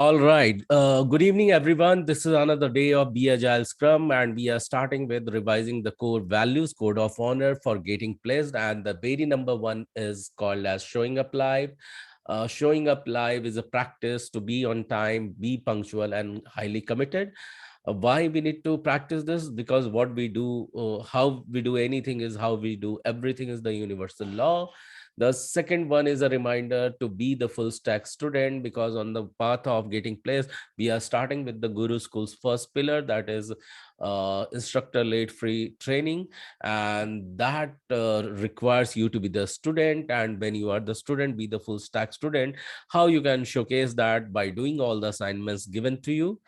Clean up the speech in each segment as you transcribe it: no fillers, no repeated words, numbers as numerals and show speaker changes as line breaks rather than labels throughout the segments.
All right. Good evening, everyone. This is another day of Be Agile Scrum, and we are starting with revising the core values, code of honor for getting placed. And the very number one is called as showing up live. Showing up live is a practice to be on time, be punctual, and highly committed. Why we need to practice this? Because what we do, how we do anything is how we do everything is the universal law. The second one is a reminder to be the full stack student, because on the path of getting placed, we are starting with the Guru School's first pillar, that is instructor led free training. And that requires you to be the student. And when you are the student, be the full stack student. How you can showcase that? By doing all the assignments given to you,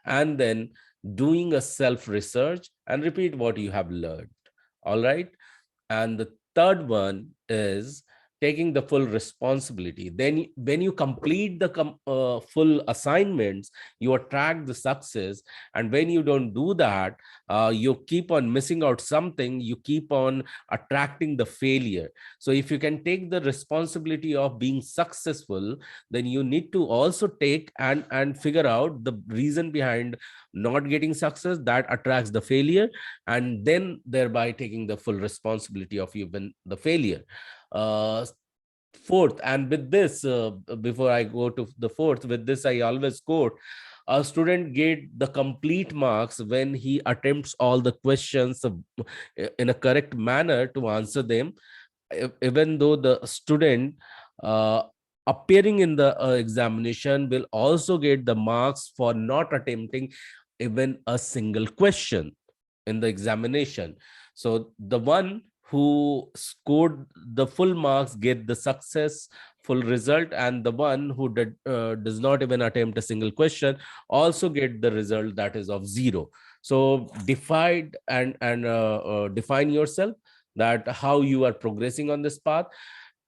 and then doing a self research and repeat what you have learned. All right. And the third one is taking the full responsibility. Then when you complete the full assignments, you attract the success. And when you don't do that, you keep on missing out something, you keep on attracting the failure. So if you can take the responsibility of being successful, then you need to also take and figure out the reason behind not getting success that attracts the failure, and then thereby taking the full responsibility of even the failure. uh Fourth, and with this, before I go to the fourth, with this I always quote: a student get the complete marks when he attempts all the questions in a correct manner to answer them. Even though the student uh, appearing in the examination will also get the marks for not attempting even a single question in the examination. So the one who scored the full marks get the success full result, and the one who does not even attempt a single question also get the result that is of zero. So define yourself, that how you are progressing on this path.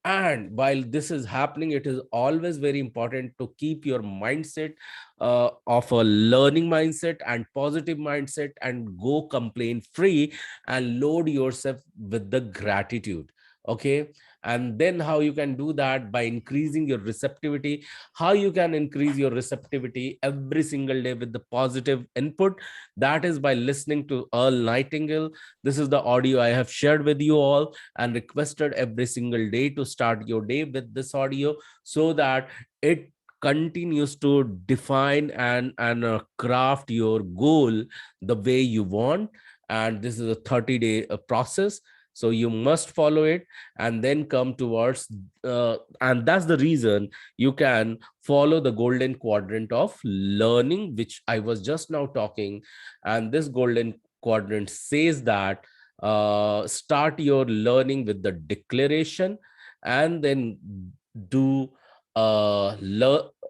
And while this is happening, it is always very important to keep your mindset of a learning mindset and positive mindset, and go complaint free, and load yourself with the gratitude. Okay. And then how you can do that? By increasing your receptivity. How you can increase your receptivity every single day with the positive input? That is by listening to Earl Nightingale. This is the audio I have shared with you all, and requested every single day to start your day with this audio, so that it continues to define and craft your goal the way you want. And this is a 30-day process, so you must follow it, and then come towards and that's the reason you can follow the golden quadrant of learning, which I was just now talking. And this golden quadrant says that start your learning with the declaration, and then do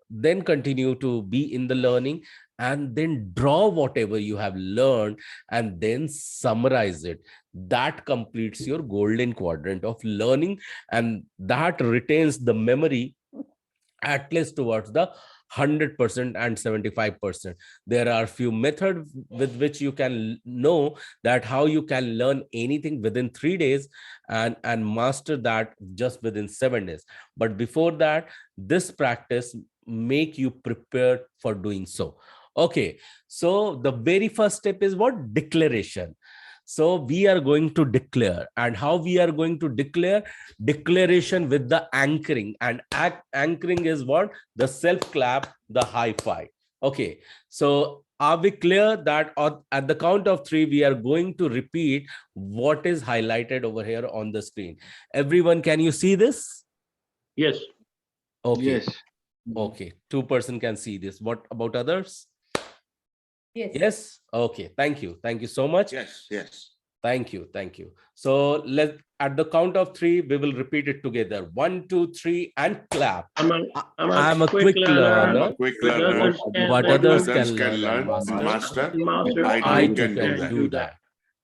then continue to be in the learning, and then draw whatever you have learned, and then summarize it. That completes your golden quadrant of learning, and that retains the memory at least towards the 100% and 75%. There are few methods with which you can know that how you can learn anything within 3 days, and master that just within 7 days. But before that, this practice make you prepared for doing so. Okay. So the very first step is what? Declaration. So we are going to declare. And how we are going to declare? Declaration with the anchoring. And anchoring is what? The self clap, the high five. Okay. So are we clear that at the count of three, we are going to repeat what is highlighted over here on the screen? Everyone, can you see this?
Yes.
Okay.
Yes.
Okay. 2% can see this. What about others?
Yes.
Yes. Okay. Thank you. Thank you so much.
Yes. Yes.
Thank you. Thank you. So at the count of three, we will repeat it together. 1, 2, 3, and clap. I'm a quick learner.
I'm a quick learner.
What others can learn and
master.
I
too
too
can
can do that.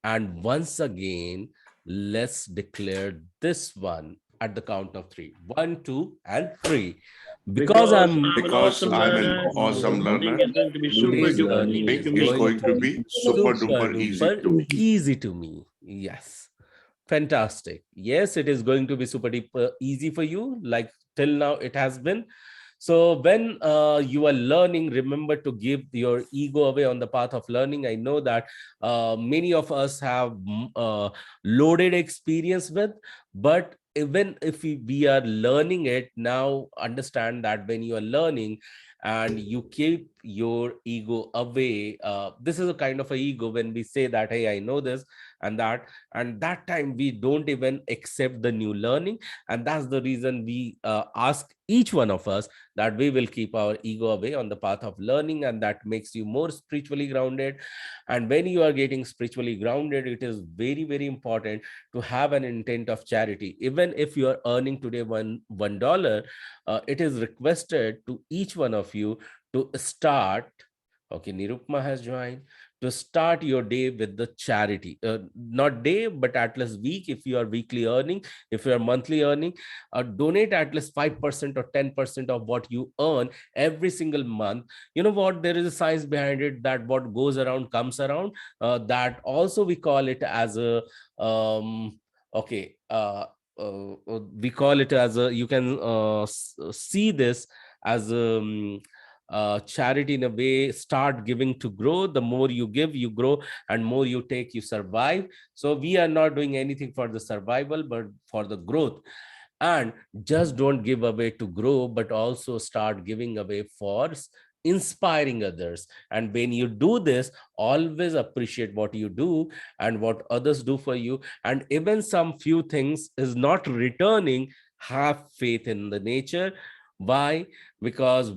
And once again, let's declare this one at the count of 3. 1, 2, and 3. Because I'm
I'm an awesome learner.
Today's learning
It is going to be super duper easy to me.
easy to me. Yes. Fantastic. Yes, it is going to be super duper easy for you, like till now it has been. So when you are learning, remember to give your ego away on the path of learning. I know that many of us have loaded experience with, but even if we are learning it now, understand that when you are learning and you keep your ego away, this is a kind of a ego when we say that, hey, I know this and that time we don't even accept the new learning. And that's the reason we ask each one of us that we will keep our ego away on the path of learning, and that makes you more spiritually grounded. And when you are getting spiritually grounded, it is very, very important to have an intent of charity. Even if you are earning today $1, it is requested to each one of you to start. Okay, Nirupma has joined. To start your day with the charity, not day, but at least week. If you are weekly earning, if you are monthly earning, donate at least 5% or 10% of what you earn every single month. You know what? There is a science behind it that what goes around comes around. That also we call it as a okay. We call it as a, you can see this as charity in a way. Start giving to grow. The more you give, you grow, and more you take, you survive. So we are not doing anything for the survival, but for the growth. And just don't give away to grow, but also start giving away for inspiring others. And when you do this, always appreciate what you do and what others do for you. And even some few things is not returning, have faith in the nature. Why? Because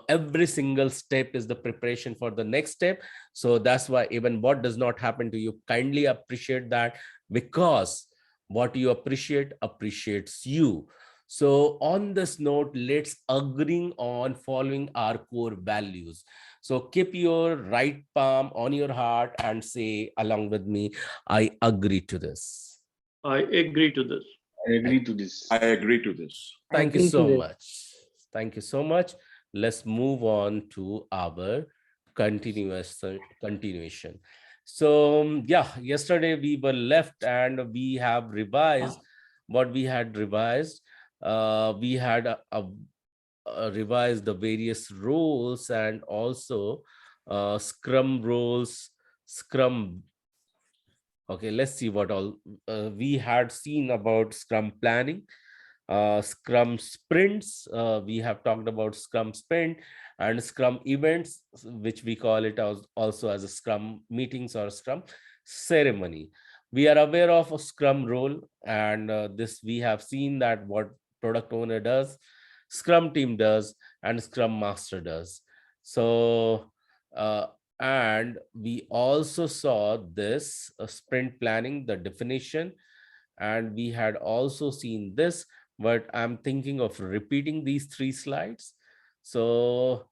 every single step is the preparation for the next step. So that's why even what does not happen to you, kindly appreciate that, because what you appreciate appreciates you. So on this note, let's agreeing on following our core values. So keep your right palm on your heart and say along with me, I agree to this.
I agree to this.
I agree to this.
I agree to this.
Thank you so much. Thank you so much. Let's move on to our continuation. So yeah, yesterday we were left and we have revised what we had revised. We had revised the various roles and also Scrum roles, Scrum. Okay, let's see what all we had seen about Scrum planning, Scrum sprints. We have talked about Scrum sprint and Scrum events, which we call it as also as a Scrum meetings or Scrum ceremony. We are aware of a Scrum role, and this we have seen that what product owner does, Scrum team does, and Scrum master does. So, and we also saw this sprint planning, the definition, and we had also seen this, but I'm thinking of repeating these three slides. So,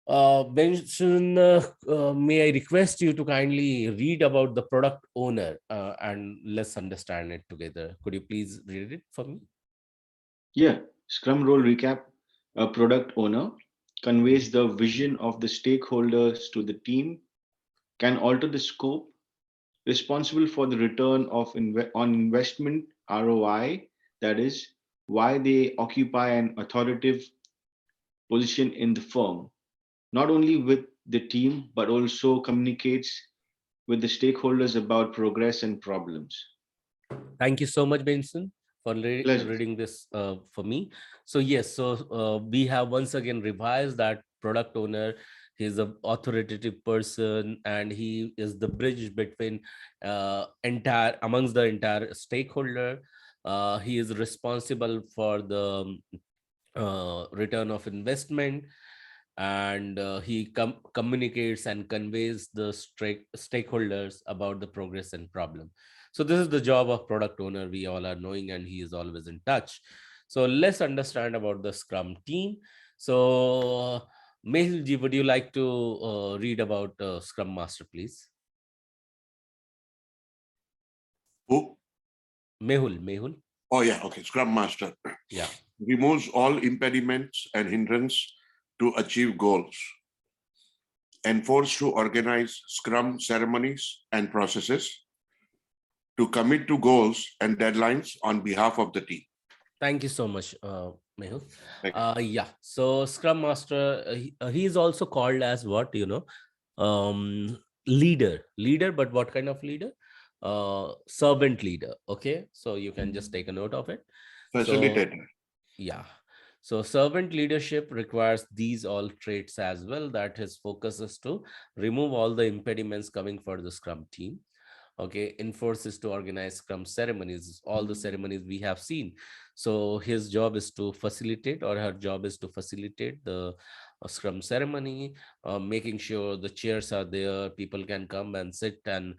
Benson, may I request you to kindly read about the product owner and let's understand it together. Could you please read it for me?
Yeah, Scrum role recap. A product owner conveys the vision of the stakeholders to the team, can alter the scope, responsible for the return of on investment ROI, that is, why they occupy an authoritative position in the firm, not only with the team, but also communicates with the stakeholders about progress and problems.
Thank you so much, Benson, for
Pleasure.
reading this for me. So yes, so we have once again revised that product owner. He's an authoritative person, and he is the bridge between amongst the entire stakeholder. He is responsible for the return of investment, and he communicates and conveys the stakeholders about the progress and problem. So this is the job of product owner, we all are knowing, and he is always in touch. So let's understand about the Scrum team. So Mehul ji, would you like to read about Scrum Master, please?
Who?
Mehul.
Oh yeah, okay. Scrum Master.
Yeah.
Removes all impediments and hindrance to achieve goals. Enforced to organize Scrum ceremonies and processes. To commit to goals and deadlines on behalf of the team.
Thank you so much, Mehul.
Thank
Yeah. So Scrum Master, he is also called as what, leader. But what kind of leader? Servant leader. Okay. So you can just take a note of it. So
Facilitator.
yeah. So servant leadership requires these all traits as well, that his focus is to remove all the impediments coming for the Scrum team. Okay, enforces to organize Scrum ceremonies, all the ceremonies we have seen. So his job is to facilitate, or her job is to facilitate the Scrum ceremony, making sure the chairs are there, people can come and sit and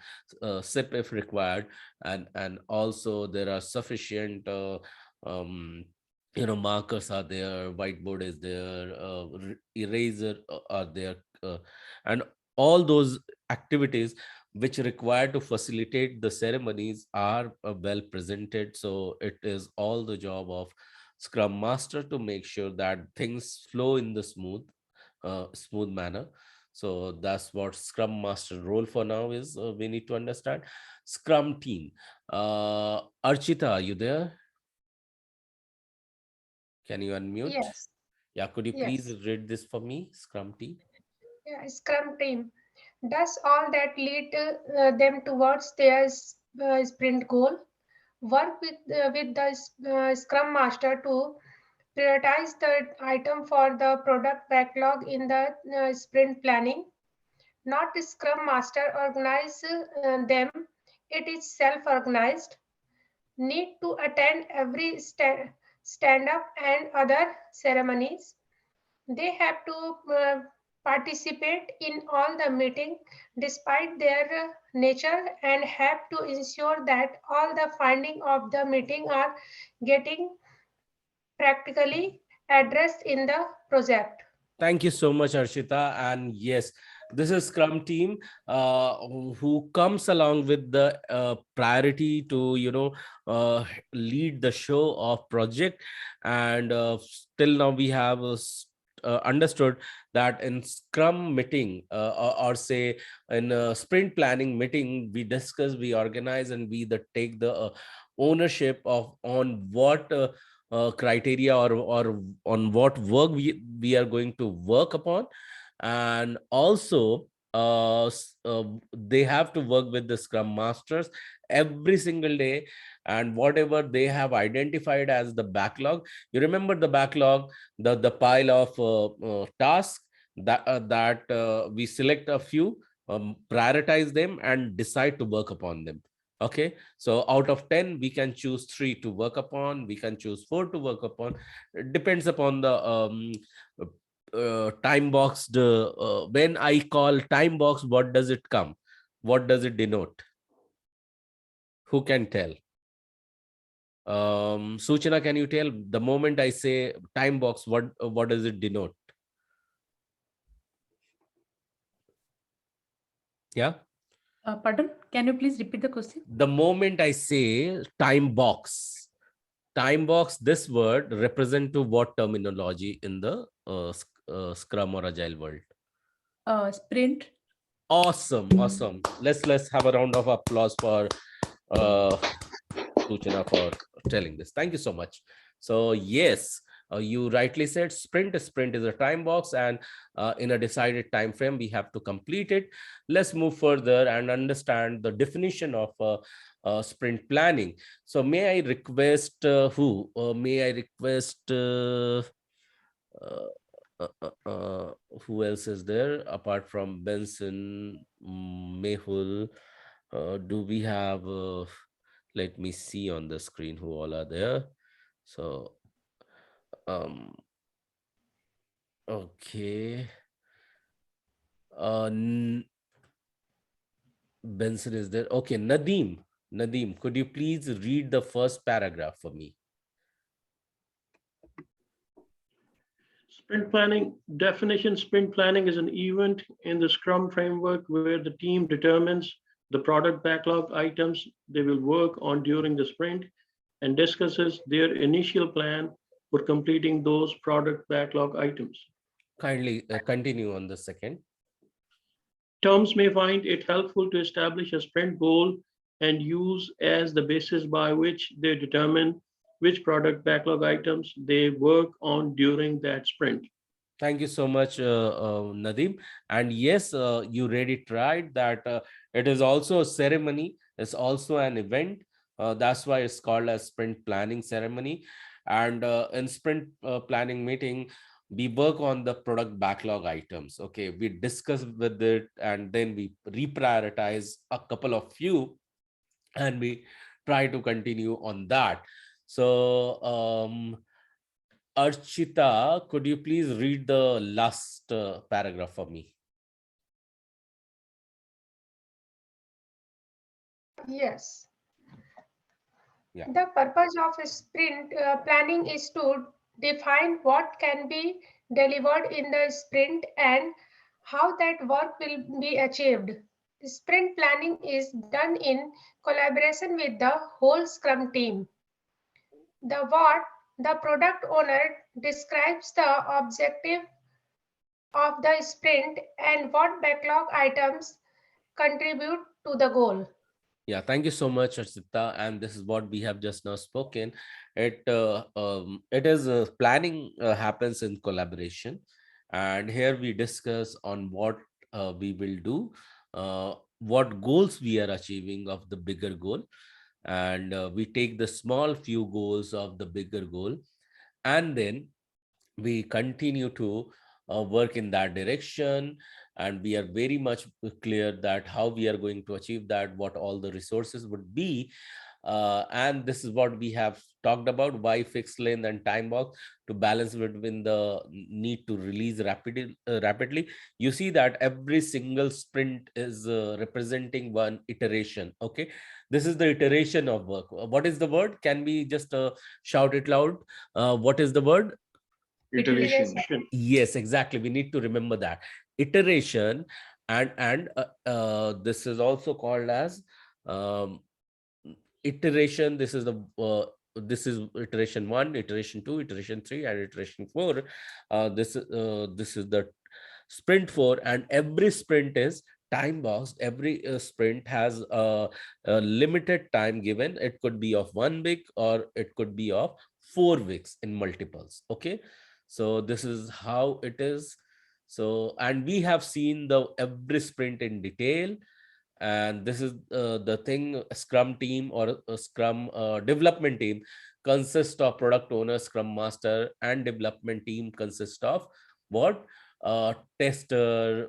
sip if required, and also there are sufficient um, markers are there, whiteboard is there, eraser are there, and all those activities which require to facilitate the ceremonies are well presented. So it is all the job of Scrum Master to make sure that things flow in the smooth manner. So that's what Scrum Master role for now is. We need to understand Scrum team. Archita, are you there? Can you unmute?
Yes,
Yeah, could you please
yes.
read this for me, Scrum team?
Yeah, Scrum team does all that lead them towards their sprint goal. Work with the Scrum Master to prioritize the item for the product backlog in the sprint planning. Not the Scrum Master organize them; it is self-organized. Need to attend every stand-up and other ceremonies. They have to participate in all the meeting despite their nature, and have to ensure that all the finding of the meeting are getting practically addressed in the project.
Thank you so much, Arshita. And yes, this is Scrum team who comes along with the priority to, lead the show of project. And till now, we have understood that in Scrum meeting, or say in a sprint planning meeting, we discuss, we organize, and we take the ownership of on what criteria, or on what work we are going to work upon. And also they have to work with the Scrum Masters every single day, and whatever they have identified as the backlog. You remember the backlog, the pile of tasks that we select a few, prioritize them, and decide to work upon them. Okay, so out of 10 we can choose 3 to work upon, we can choose 4 to work upon. It depends upon the time boxed. When I call time box, what does it come, what does it denote? Who can tell? Suchana, can you tell, the moment I say time box, what does it denote? Yeah,
Pardon, can you please repeat the question?
the moment I say time box, this word represent to what terminology in the Scrum or Agile world?
Sprint.
Awesome. Let's have a round of applause for uh Suchana for telling this. Thank you so much. So yes, you rightly said sprint is a time box, and in a decided time frame we have to complete it. Let's move further and understand the definition of sprint planning. So may I request uh, who else is there apart from Benson, Mehul? Do we have let me see on the screen who all are there. So um okay, Benson is there. Okay, Nadeem, could you please read the first paragraph for me?
Sprint planning definition: sprint planning is an event in the Scrum framework where the team determines the product backlog items they will work on during the sprint and discusses their initial plan for completing those product backlog items.
Kindly continue on the second.
Terms may find it helpful to establish a sprint goal and use as the basis by which they determine which product backlog items they work on during that sprint.
Thank you so much, Nadeem. And yes, you read it right that it is also a ceremony. It's also an event. That's why it's called a sprint planning ceremony. And in sprint planning meeting, we work on the product backlog items. Okay, we discuss with it, and then we reprioritize a couple of few, and we try to continue on that. So, Archita, could you please read the last paragraph for me?
Yes.
Yeah.
The purpose of sprint planning is to define what can be delivered in the sprint and how that work will be achieved. Sprint planning is done in collaboration with the whole Scrum team. The what the product owner describes the objective of the sprint and what backlog items contribute to the goal.
Yeah, thank you so much, Archita. And this is what we have just now spoken. It is planning happens in collaboration, and here we discuss on what we will do, what goals we are achieving of the bigger goal, and we take the small few goals of the bigger goal, and then we continue to work in that direction, and we are very much clear that how we are going to achieve that, what all the resources would be, and this is what we have talked about: why fixed length and time box to balance between the need to release rapidly. You see that every single sprint is representing one iteration. Okay, this is the iteration of work. What is the word? Can we just shout it loud? What is the word?
Iteration.
Yes, exactly, we need to remember that iteration. And this is also called as um, iteration. This is iteration 1, iteration 2, iteration 3, and iteration 4. This is the sprint 4, and every sprint is time boxed. Every sprint has a limited time given. It could be of 1 week, or it could be of 4 weeks in multiples. Okay, so this is how it is. So, and we have seen the every sprint in detail, and this is the thing. Scrum team, or a Scrum development team, consists of product owner, Scrum master, and development team consists of what? Tester,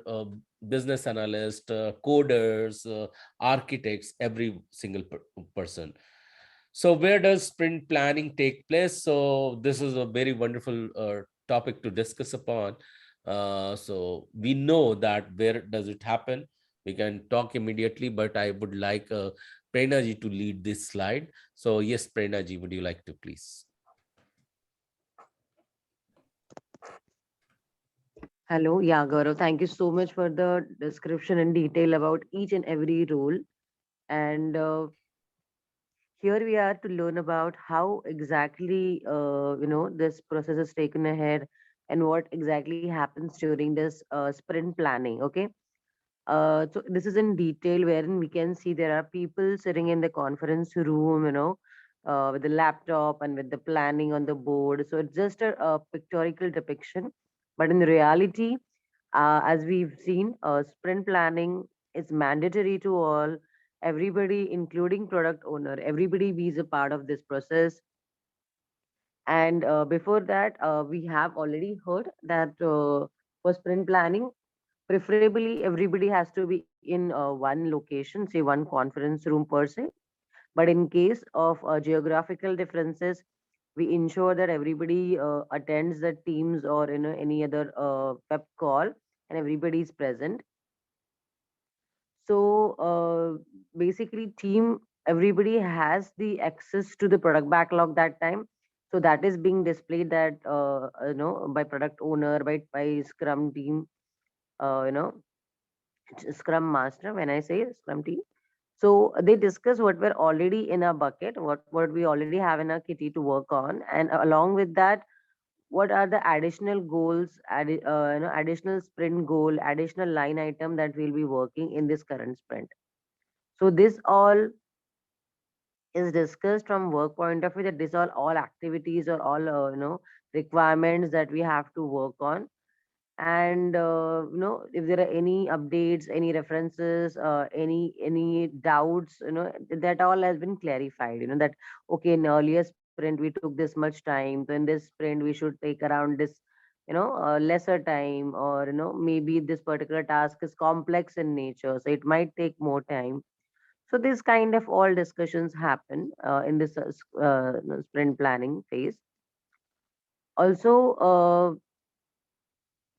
business analyst, coders, architects, every single person. So where does sprint planning take place? So this is a very wonderful topic to discuss upon. So we know that where does it happen? We can talk immediately, but I would like Prerna ji to lead this slide. So yes, Prerna ji, would you like to please?
Hello, yeah, Gaurav. Thank you so much for the description in detail about each and every role. And here we are to learn about how exactly this process is taken ahead and what exactly happens during this sprint planning. Okay, so this is in detail wherein we can see there are people sitting in the conference room, with the laptop and with the planning on the board. So it's just a pictorial depiction, but in reality, as we've seen, sprint planning is mandatory to all, everybody, including product owner. Everybody is a part of this process. And before that, we have already heard that for sprint planning, preferably everybody has to be in one location, say one conference room per se. But in case of geographical differences, we ensure that everybody attends the teams or any other web call, and everybody is present. So basically, team, everybody has the access to the product backlog that time. So that is being displayed that by product owner, by Scrum team, uh, you know, Scrum master. When I say Scrum team, so they discuss what we're already in our bucket, what we already have in our kitty to work on, and along with that, what are the additional goals, additional sprint goal, additional line item that we'll be working in this current sprint. So this all is discussed from work point of view, that these are all activities or all requirements that we have to work on. And if there are any updates, any references, any doubts, that all has been clarified, that okay, in earlier sprint we took this much time, so in this sprint we should take around this lesser time, or maybe this particular task is complex in nature, so it might take more time. So this kind of all discussions happen in this sprint planning phase. Also,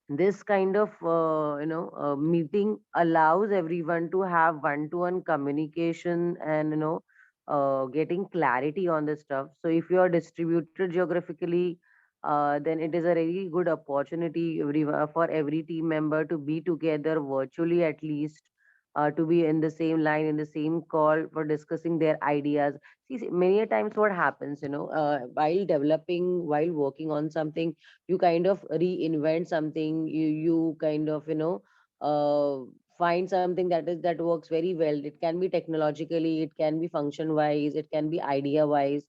this kind of meeting allows everyone to have one-to-one communication, and getting clarity on the stuff. So if you are distributed geographically, then it is a really good opportunity for every team member to be together virtually, at least to be in the same line, in the same call, for discussing their ideas. See, many a times what happens, while developing, while working on something, you kind of reinvent something, you kind of uh, find something that works very well. It can be technologically, it can be function wise, it can be idea wise.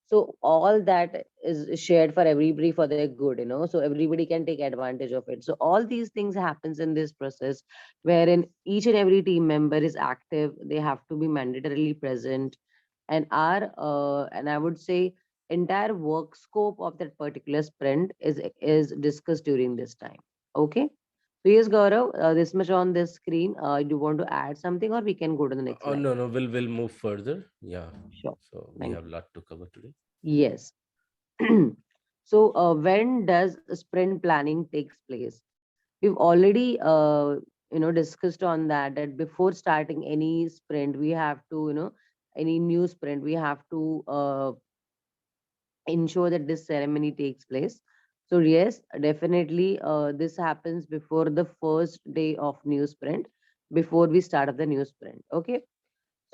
So all that is shared for everybody for their good, so everybody can take advantage of it. So all these things happens in this process, wherein each and every team member is active, they have to be mandatorily present, and I would say entire work scope of that particular sprint is discussed during this time. Okay. So yes, Gaurav, this much on this screen. Do you want to add something, or we can go to the next
Oh,
slide?
no, no, we'll move further. Yeah.
Sure.
So we
Thank
have a
you.
lot to cover today.
Yes. So when does sprint planning takes place? We've already discussed on that before starting any sprint, we have to any new sprint, we have to ensure that this ceremony takes place. So yes, definitely, this happens before the first day of new sprint, before we start of the new sprint. Okay.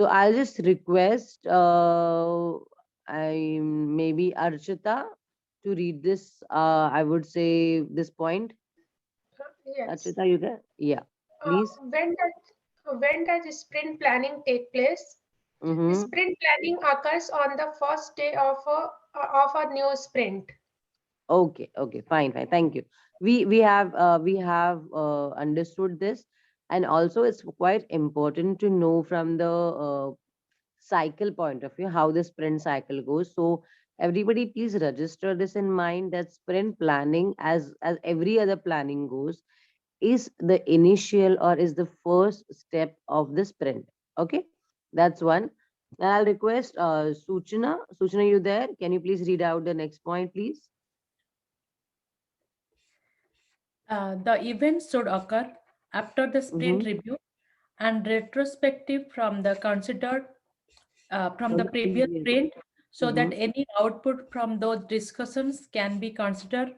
So I'll just request I maybe Archita to read this. I would say this point.
Yes.
Archita, you there? Yeah, please.
When does sprint planning take place?
Mm-hmm.
Sprint planning occurs on the first day of a new sprint.
Okay, okay, fine, fine. Thank you. We have understood this, and also it's quite important to know from the cycle point of view how the sprint cycle goes. So everybody, please register this in mind, that sprint planning, as every other planning goes, is the initial or is the first step of the sprint. Okay, that's one. And I'll request Suchana. Suchana, you there? Can you please read out the next point, please?
The event should occur after the sprint
Mm-hmm.
review and retrospective from
From
the
the
previous
previous.
sprint, so
Mm-hmm.
that any output from those discussions can be considered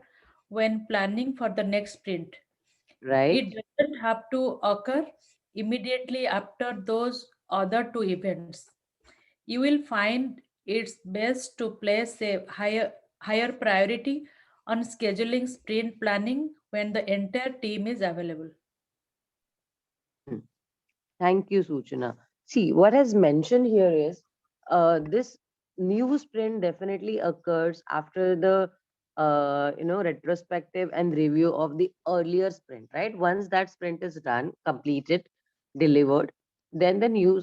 when planning for the next sprint.
Right.
It doesn't have to occur immediately after those other two events. You will find it's best to place a higher priority on scheduling sprint planning when the entire team is available.
Hmm. Thank you, Suchana. See, what has mentioned here is this new sprint definitely occurs after the retrospective and review of the earlier sprint, right? Once that sprint is done, completed, delivered, then the new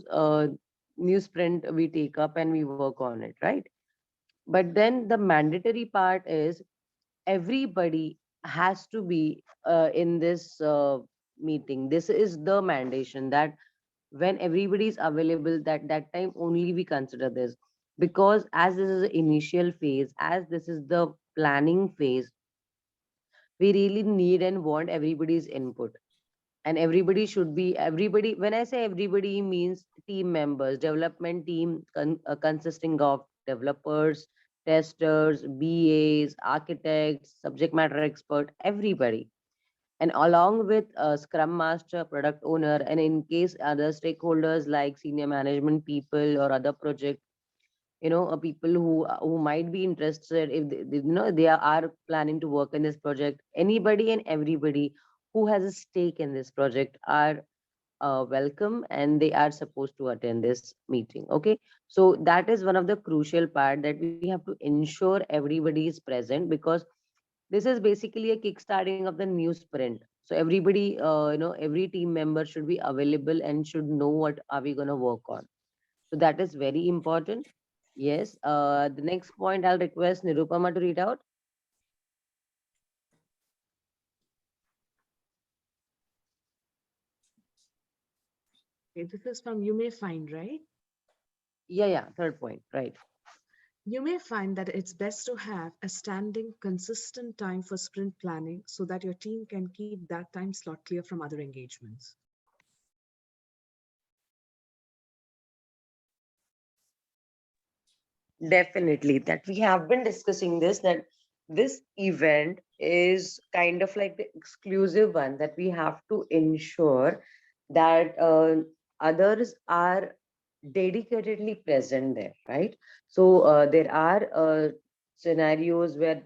sprint we take up and we work on it, right? But then the mandatory part is everybody has to be in this meeting. This is the mandation, that when everybody is available, that time only we consider this, because as this is the initial phase, as this is the planning phase, we really need and want everybody's input. And everybody should be, everybody, when I say everybody, means team members, development team consisting of developers, testers, BAs, architects, subject matter expert, everybody, and along with a scrum master, product owner, and in case other stakeholders like senior management people or other project, people who might be interested, if they are planning to work in this project, anybody and everybody who has a stake in this project are welcome and they are supposed to attend this meeting. Okay, so that is one of the crucial part, that we have to ensure everybody is present, because this is basically a kickstarting of the new sprint. So everybody, every team member should be available and should know what are we going to work on. So that is very important. Yes. The next point I'll request Nirupama to read out.
Okay, this is from you may find, right?
Yeah, third point, right.
You may find that it's best to have a standing, consistent time for sprint planning so that your team can keep that time slot clear from other engagements.
Definitely, that we have been discussing this, that this event is kind of like the exclusive one, that we have to ensure that others are dedicatedly present there, right? So there are scenarios where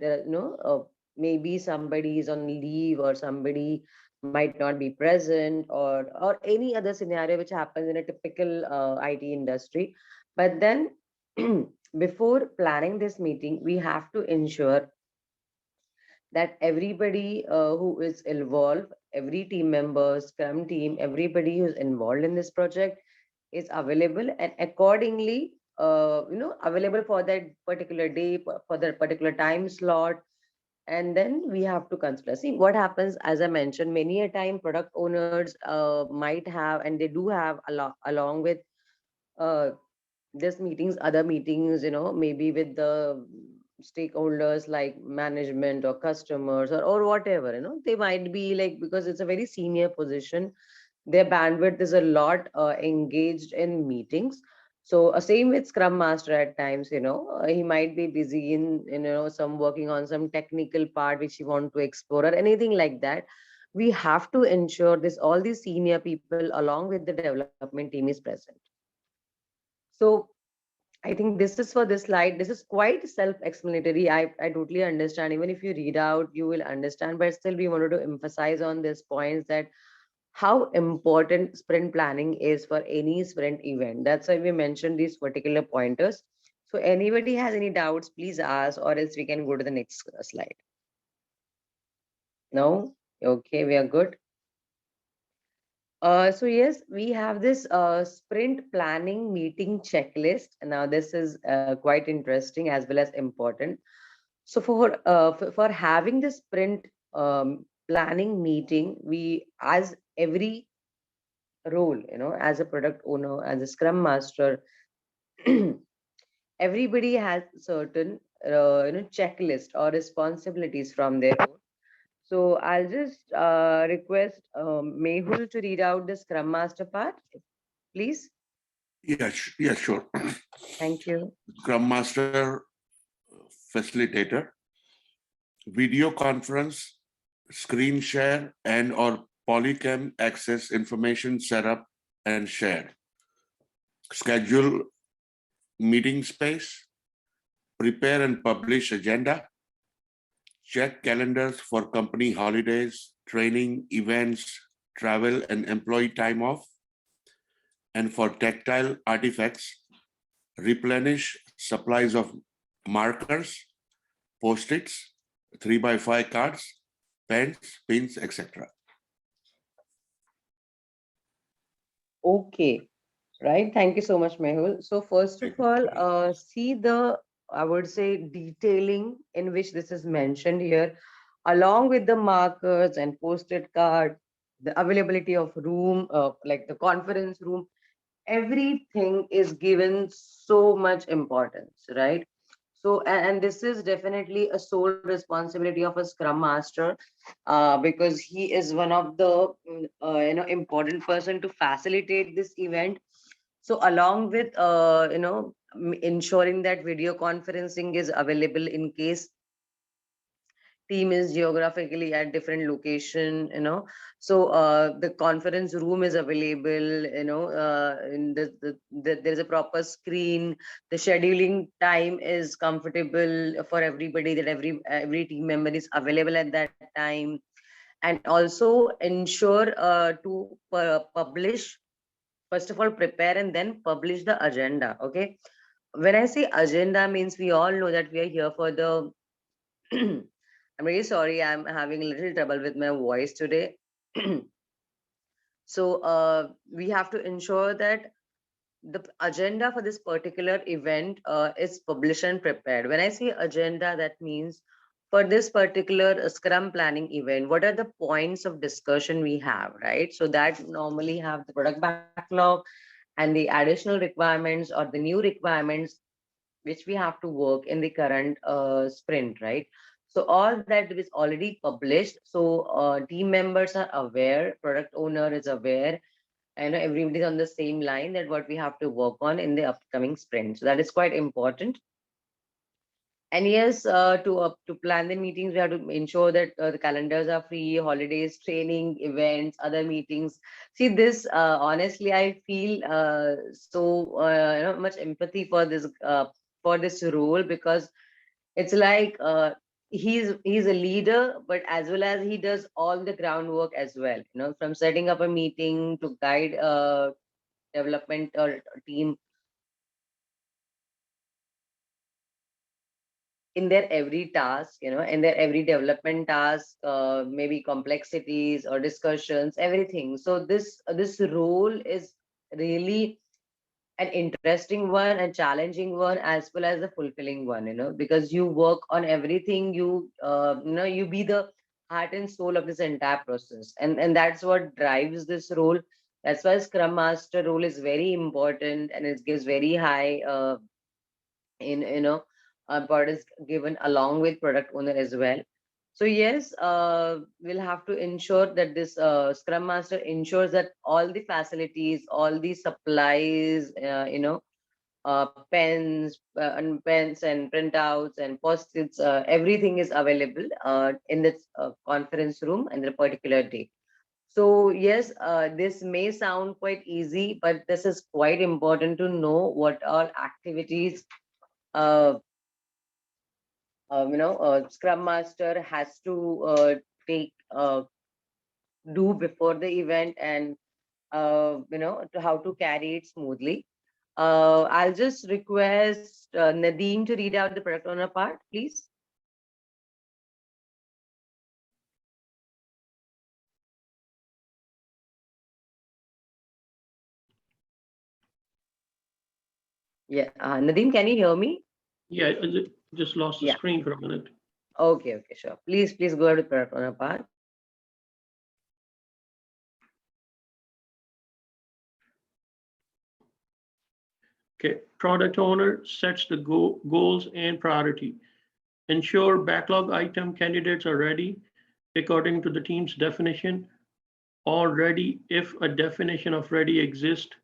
maybe somebody is on leave or somebody might not be present, or any other scenario which happens in a typical IT industry. But then before planning this meeting, we have to ensure that everybody who is involved, every team member, Scrum team, everybody who's involved in this project is available, and accordingly, available for that particular day, for that particular time slot. And then we have to consider, see what happens. As I mentioned, many a time product owners might have, and they do have along with uh, this meetings, other meetings, maybe with the stakeholders like management or customers, or whatever, they might be like, because it's a very senior position, their bandwidth is a lot engaged in meetings. So same with Scrum Master, at times, he might be busy in some working on some technical part which he want to explore, or anything like that. We have to ensure this, all these senior people along with the development team is present. So I think this is for this slide. This is quite self-explanatory. I totally understand. Even if you read out, you will understand. But still, we wanted to emphasize on this points, that how important sprint planning is for any sprint event. That's why we mentioned these particular pointers. So anybody has any doubts, please ask, or else we can go to the next slide. No? Okay, we are good. So yes, we have this sprint planning meeting checklist. Now this is quite interesting as well as important. So for having this sprint planning meeting, we, as every role, as a product owner, as a Scrum Master, everybody has certain checklist or responsibilities from their own. So I'll just request Mehul to read out the Scrum Master part, please.
Yeah, sure.
Thank you.
Scrum Master, facilitator, video conference, screen share, and or polycam access information setup and share. Schedule meeting space, prepare and publish agenda, check calendars for company holidays, training, events, travel, and employee time off. And for tactile artifacts, replenish supplies of markers, post-its, 3x5 cards, pens, pins, etc.
Okay, right. Thank you so much, Mehul. So first of all, see the, I would say, detailing in which this is mentioned here, along with the markers and post-it card, the availability of room, like the conference room, everything is given so much importance, right? So, and this is definitely a sole responsibility of a Scrum Master, because he is one of the important person to facilitate this event. So along with ensuring that video conferencing is available in case team is geographically at different location, so the conference room is available, in there's a proper screen, the scheduling time is comfortable for everybody, that every team member is available at that time. and also ensure to publish, first of all, prepare and then publish the agenda. Okay. When I say agenda, means we all know that we are here for the I'm really sorry, I'm having a little trouble with my voice today. So we have to ensure that the agenda for this particular event is published and prepared. When I say agenda, that means for this particular Scrum planning event, what are the points of discussion we have, right? So that normally have the product backlog and the additional requirements or the new requirements which we have to work in the current sprint, right? So all that is already published. So team members are aware, product owner is aware, and everybody's on the same line that what we have to work on in the upcoming sprint. So that is quite important. And yes, to plan the meetings, we have to ensure that the calendars are free, holidays, training, events, other meetings. See, this honestly, I feel so much empathy for this role, because it's like he's a leader, but as well as he does all the groundwork as well. From setting up a meeting to guide development or team in their every task, in their every development task, maybe complexities or discussions, everything. So this role is really an interesting one, a challenging one, as well as a fulfilling one, because you work on everything. You be the heart and soul of this entire process, and that's what drives this role. That's why Scrum Master role is very important, and it gives very high in importance given along with product owner as well. So yes, we'll have to ensure that this Scrum Master ensures that all the facilities, all the supplies, pens and printouts and post-its, everything is available in this conference room in the particular day. So yes, this may sound quite easy, but this is quite important to know what all activities uh, Scrum Master has to take do before the event, and to how to carry it smoothly. I'll just request Nadeem to read out the product owner part, please. Yeah, Nadeem, can you hear me?
Yeah, just lost the
Yeah.
screen for a minute.
Okay, sure. Please go ahead with product owner part.
Okay, product owner sets the goals and priority. Ensure backlog item candidates are ready according to the team's definition, or ready if a definition of ready exists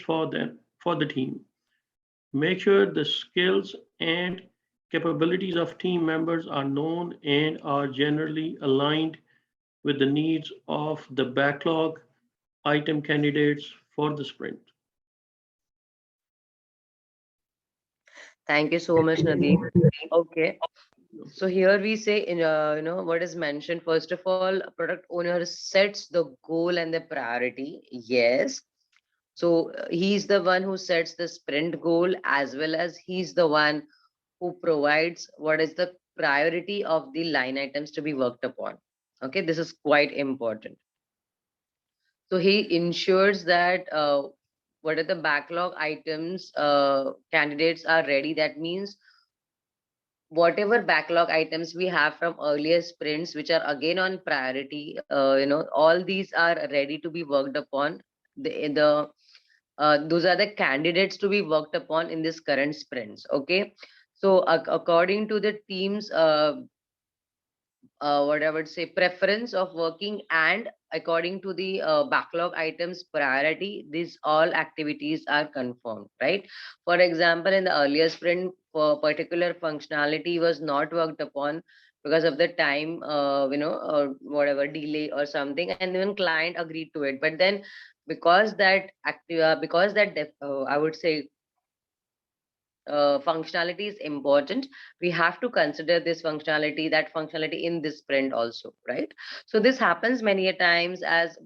for the team. Make sure the skills and capabilities of team members are known and are generally aligned with the needs of the backlog item candidates for the sprint.
Thank you so much, Nadeem. Okay. So here we say in what is mentioned. First of all, product owner sets the goal and the priority. Yes. So he's the one who sets the sprint goal, as well as he's the one who provides what is the priority of the line items to be worked upon. Okay, this is quite important. So he ensures that what are the backlog items candidates are ready. That means whatever backlog items we have from earlier sprints, which are again on priority, all these are ready to be worked upon. Those are the candidates to be worked upon in this current sprints. Okay, so according to the team's what I would say preference of working, and according to the backlog items priority, these all activities are confirmed, right? For example, in the earlier sprint, for particular functionality was not worked upon because of the time, or whatever delay or something, and then client agreed to it. But then because that I would say functionality is important, we have to consider this functionality, that functionality in this sprint also, right? So this happens many a times as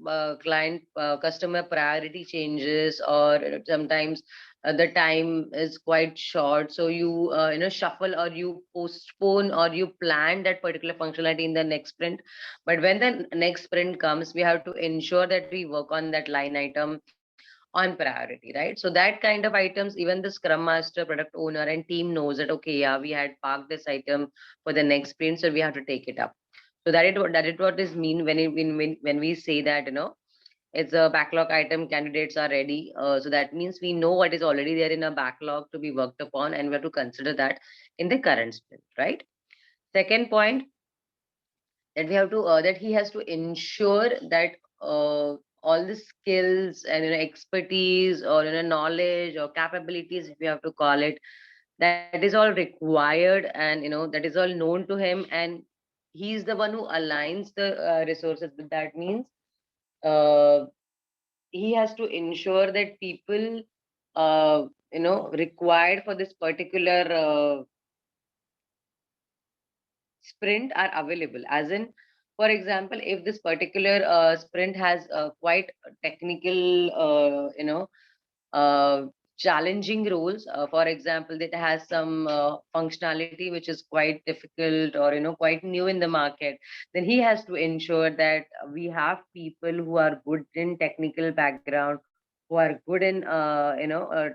customer priority changes, or sometimes the time is quite short, so you shuffle or you postpone or you plan that particular functionality in the next sprint. But when the next sprint comes, we have to ensure that we work on that line item on priority, right? So that kind of items, even the scrum master, product owner and team knows that, okay, yeah, we had parked this item for the next sprint, so we have to take it up. So that is what is mean when we say that, it's a backlog item, candidates are ready. So that means we know what is already there in a backlog to be worked upon, and we have to consider that in the current sprint, right? Second point, that we have to that he has to ensure that all the skills and expertise, or knowledge or capabilities, if we have to call it, that is all required, and that is all known to him, and he's the one who aligns the resources. But that means uh, he has to ensure that people required for this particular sprint are available. As in, for example, if this particular sprint has quite technical uh, challenging roles, for example, that has some functionality which is quite difficult, or quite new in the market, then he has to ensure that we have people who are good in technical background, who are good in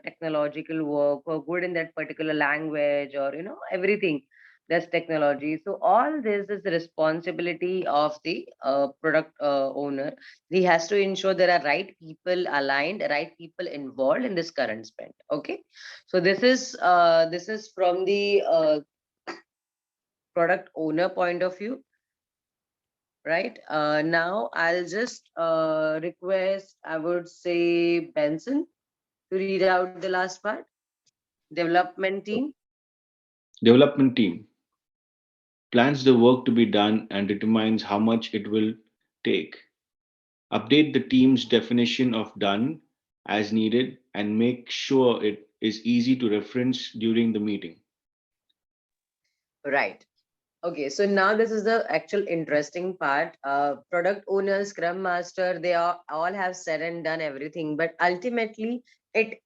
technological work, who are good in that particular language, or everything that's technology. So all this is the responsibility of the product owner. He has to ensure there are right people aligned, right people involved in this current sprint. Okay, so this is from the product owner point of view, right? Now I'll just request, I would say, Benson to read out the last part. Development team.
Development team plans the work to be done and determines how much it will take. Update the team's definition of done as needed and make sure it is easy to reference during the meeting.
Right. Okay, so now this is the actual interesting part. Product owner, scrum master, they all have said and done everything, but ultimately it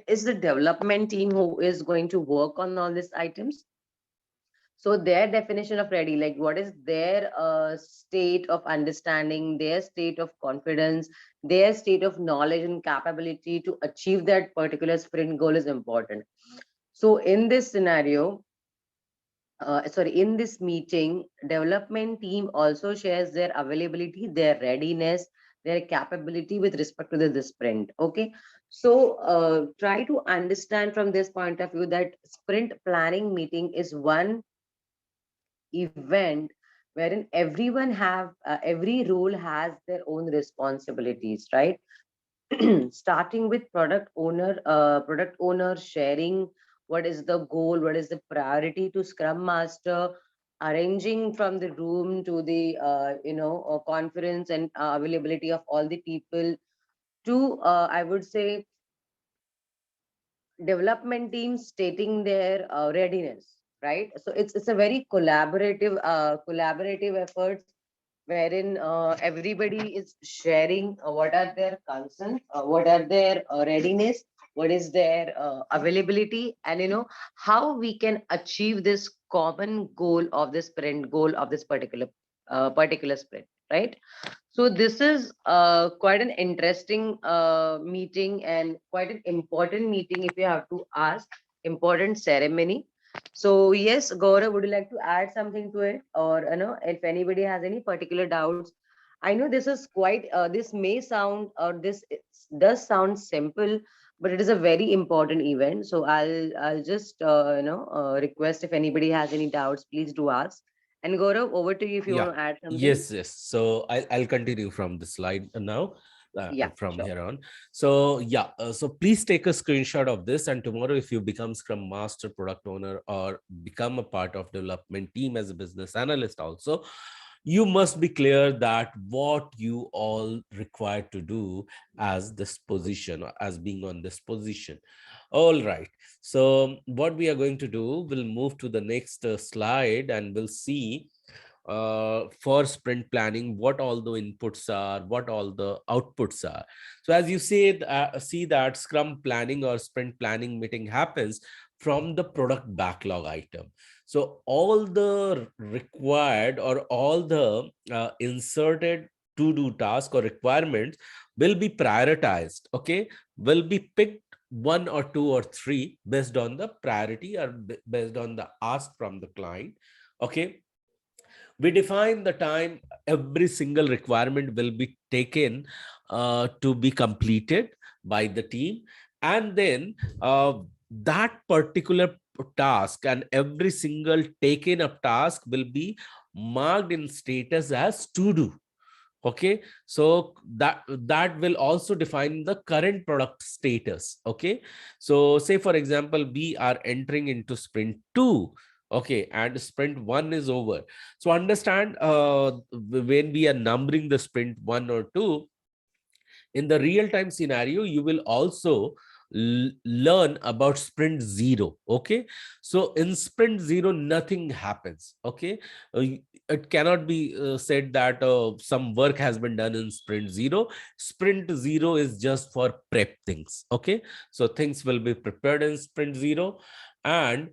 is the development team who is going to work on all these items. So their definition of ready, like what is their state of understanding, their state of confidence, their state of knowledge and capability to achieve that particular sprint goal is important. So in this scenario, in this meeting, development team also shares their availability, their readiness, their capability with respect to the sprint. Okay, so try to understand from this point of view that sprint planning meeting is one event wherein every role has their own responsibilities, right? Starting with product owner sharing what is the goal, what is the priority to scrum master, arranging from the room to the conference and availability of all the people, to I would say development team stating their readiness, right? So it's a very collaborative efforts, wherein everybody is sharing what are their concerns, what are their readiness, what is their availability, and how we can achieve this common goal of this sprint, goal of this particular sprint, right? So this is quite an interesting meeting, and quite an important meeting, if you have to ask, important ceremony. So yes, Gaurav, would you like to add something to it? Or if anybody has any particular doubts, I know this is quite this may sound, or does sound simple, but it is a very important event. So I'll just request, if anybody has any doubts, please do ask. And Gaurav, over to you if you
Yeah.
want to add something.
Yes. So I'll continue from the slide now.
Yeah,
From
sure.
here on. So yeah, so please take a screenshot of this, and tomorrow, if you become Scrum Master, product owner, or become a part of development team as a business analyst also, you must be clear that what you all require to do as this position, or as being on this position. All right. So what we are going to do, we'll move to the next slide and we'll see for sprint planning what all the inputs are, what all the outputs are. So as you said, see that scrum planning or sprint planning meeting happens from the product backlog item. So all the required or all the inserted to-do task or requirements will be prioritized, okay, will be picked one or two or three based on the priority or based on the ask from the client, okay. We define the time every single requirement will be taken to be completed by the team, and then that particular task and every single taken up task will be marked in status as to do. Okay, so that will also define the current product status. Okay, so say for example we are entering into sprint 2, okay, and sprint 1 is over. So understand, when we are numbering the sprint 1 or 2, in the real time scenario you will also learn about sprint 0. Okay, so in sprint 0 nothing happens. Okay, it cannot be said that some work has been done in sprint 0. Sprint 0 is just for prep things. Okay, so things will be prepared in sprint 0, and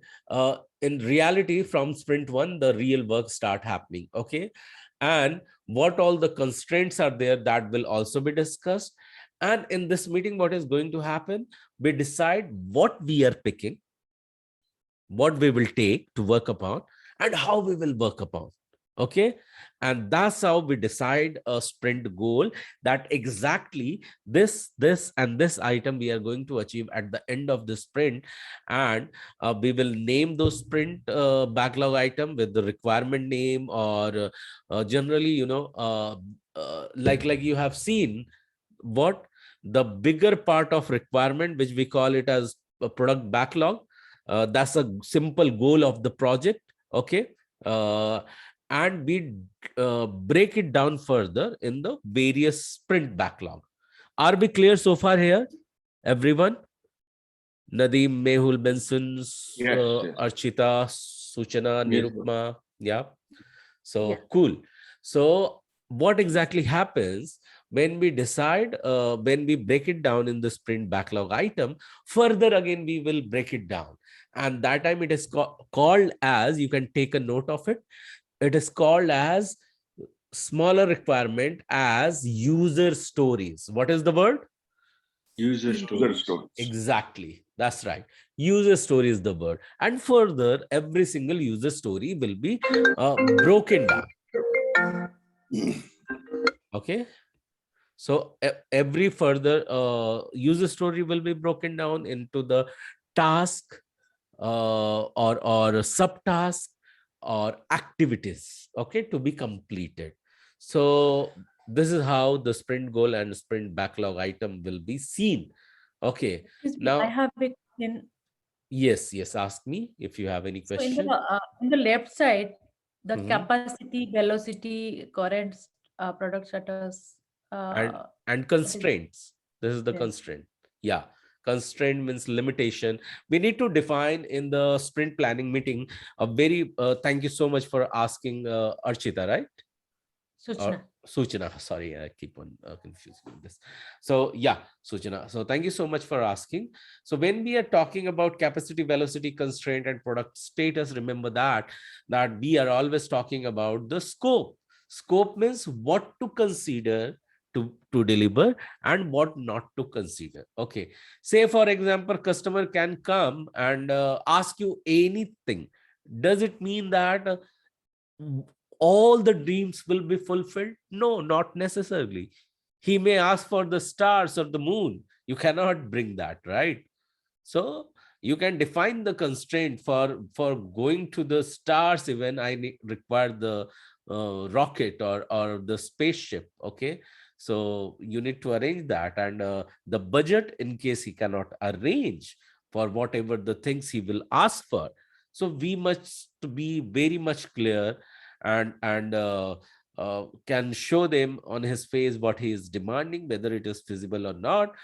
in reality from sprint 1 the real work start happening. Okay, and what all the constraints are there, that will also be discussed. And in this meeting what is going to happen, we decide what we are picking, what we will take to work upon, and how we will work upon. Okay, and that's how we decide a sprint goal, that exactly this and this item we are going to achieve at the end of the sprint. And we will name those sprint backlog item with the requirement name, or generally, like you have seen what the bigger part of requirement, which we call it as a product backlog. That's a simple goal of the project. Okay, and we break it down further in the various sprint backlog. Are we clear so far here, everyone? Nadeem, Mehul, Benson,
Yes.
Archita, Suchana,
Yes,
Nirupma. Yeah. So
Yeah.
cool. So what exactly happens when we decide, when we break it down in the sprint backlog item, further again, we will break it down. And that time it is called as, you can take a note of it. It is called as smaller requirement as user stories. What is the word?
user
User
stories.
stories.
Exactly. That's right. User story is the word. And further, every single user story will be broken down. Okay. So every further user story will be broken down into the task, or subtask, or activities, okay, to be completed. So this is how the sprint goal and sprint backlog item will be seen. Okay,
Excuse me, I
now,
have a question.
yes, ask me if you have any
So
question.
in the left side, the
Mhm.
capacity, velocity, current product status.
and and
What is it?
constraints. This is the
Yes.
constraint. Yeah, constraint means limitation. We need to define in the sprint planning meeting a very thank you so much for asking, Archita, right? Or
Suchna.
Suchana, sorry, I keep on confusing with this. So yeah, Suchana. So thank you so much for asking. So when we are talking about capacity, velocity, constraint, and product status, remember that we are always talking about the scope. Scope means what to consider to deliver and what not to consider. Okay. Say for example, customer can come and ask you anything. Does it mean that all the dreams will be fulfilled? No, not necessarily. He may ask for the stars or the moon. You cannot bring that, right? So you can define the constraint for going to the stars. Even I require the rocket or the spaceship. Okay, so you need to arrange that, and the budget in case he cannot arrange for whatever the things he will ask for. So we must be very much clear, and can show them on his face what he is demanding, whether it is feasible or not.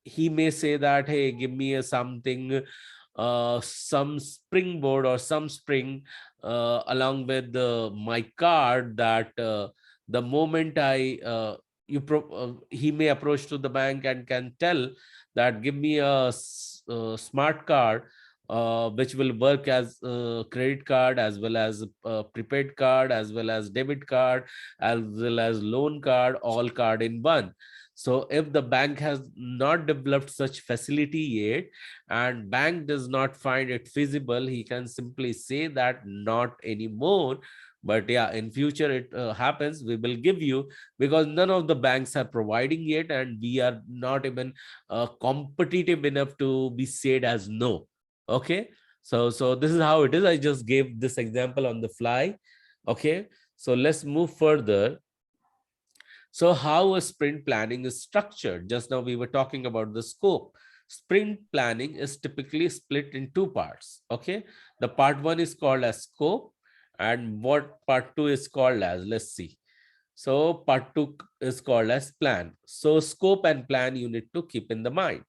He may say that, hey, give me a something, some springboard or some spring along with my card, that the moment he may approach to the bank and can tell that give me a smart card which will work as a credit card, as well as a prepaid card, as well as debit card, as well as loan card, all card in one. So if the bank has not developed such facility yet and bank does not find it feasible, he can simply say that not anymore. But yeah, in future it happens, we will give you, because none of the banks are providing yet, and we are not even competitive enough to be said as no. Okay, so this is how it is. I just gave this example on the fly. Okay, so let's move further. So how a sprint planning is structured? Just now we were talking about the scope. Sprint planning is typically split in two parts. Okay, the part one is called as scope, and what part two is called as, let's see. So part two is called as plan. So scope and plan you need to keep in the mind.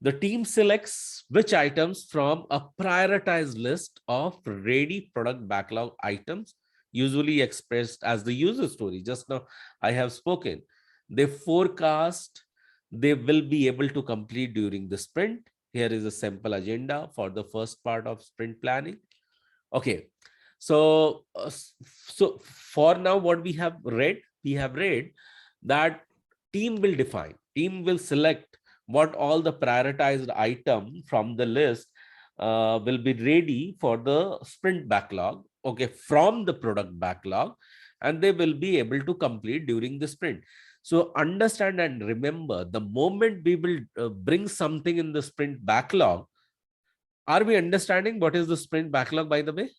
The team selects which items from a prioritized list of ready product backlog items, usually expressed as the user story. Just now I have spoken. They forecast they will be able to complete during the sprint. Here is a sample agenda for the first part of sprint planning. Okay, so for now, what we have read that team will select what all the prioritized item from the list will be ready for the sprint backlog, okay, from the product backlog, and they will be able to complete during the sprint. So understand and remember, the moment we will bring something in the sprint backlog, are we understanding what is the sprint backlog, by the way?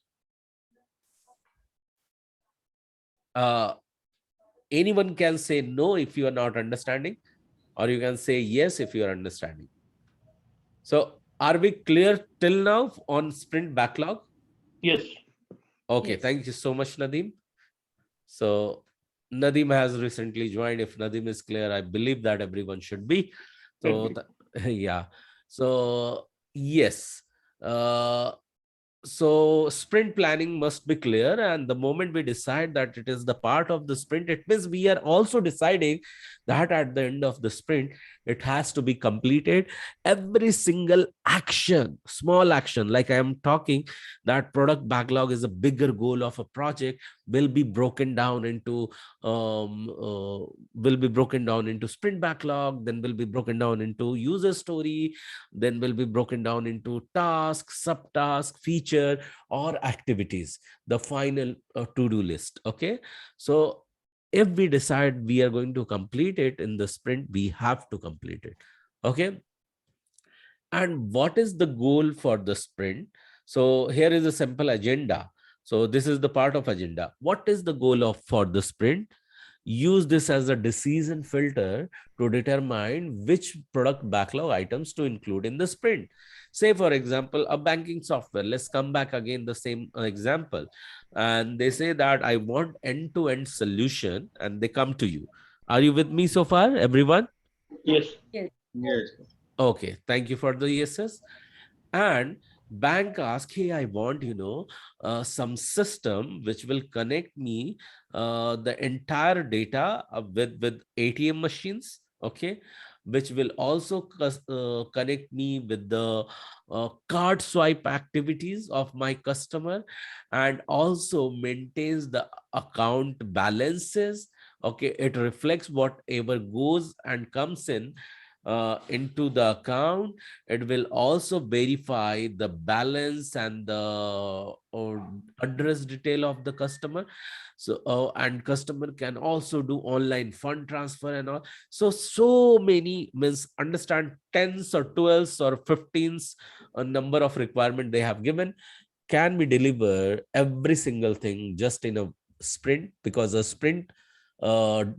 Anyone can say no if you are not understanding, or you can say yes if you are understanding. So are we clear till now on sprint backlog?
Yes.
Okay,
Yes.
thank you so much, Nadeem. So Nadeem has recently joined. If Nadeem is clear, I believe that everyone should be. So yeah. So yes. So sprint planning must be clear, and the moment we decide that it is the part of the sprint, it means we are also deciding that at the end of the sprint it has to be completed. Every single action, small action, like I am talking, that product backlog is a bigger goal of a project, will be broken down into sprint backlog, then will be broken down into user story, then will be broken down into task, subtask, feature, or activities, the final to-do list. Okay, so if we decide we are going to complete it in the sprint, we have to complete it. Okay, and what is the goal for the sprint? So here is a simple agenda. So this is the part of agenda. What is the goal of for the sprint? Use this as a decision filter to determine which product backlog items to include in the sprint. Say, for example, a banking software. Let's come back again the same example. And they say that I want end-to-end solution, and they come to you. Are you with me so far, everyone?
Yes.
Yes.
Yes.
Okay, thank you for the yeses. And bank ask, hey, I want some system which will connect me the entire data with ATM machines, okay, which will also connect me with the card swipe activities of my customer, and also maintains the account balances. Okay, it reflects whatever goes and comes in into the account. It will also verify the balance and the address detail of the customer. So and customer can also do online fund transfer and all. So many, means understand, tens or 12s or 15s a number of requirement they have given. Can we deliver every single thing just in a sprint? Because a sprint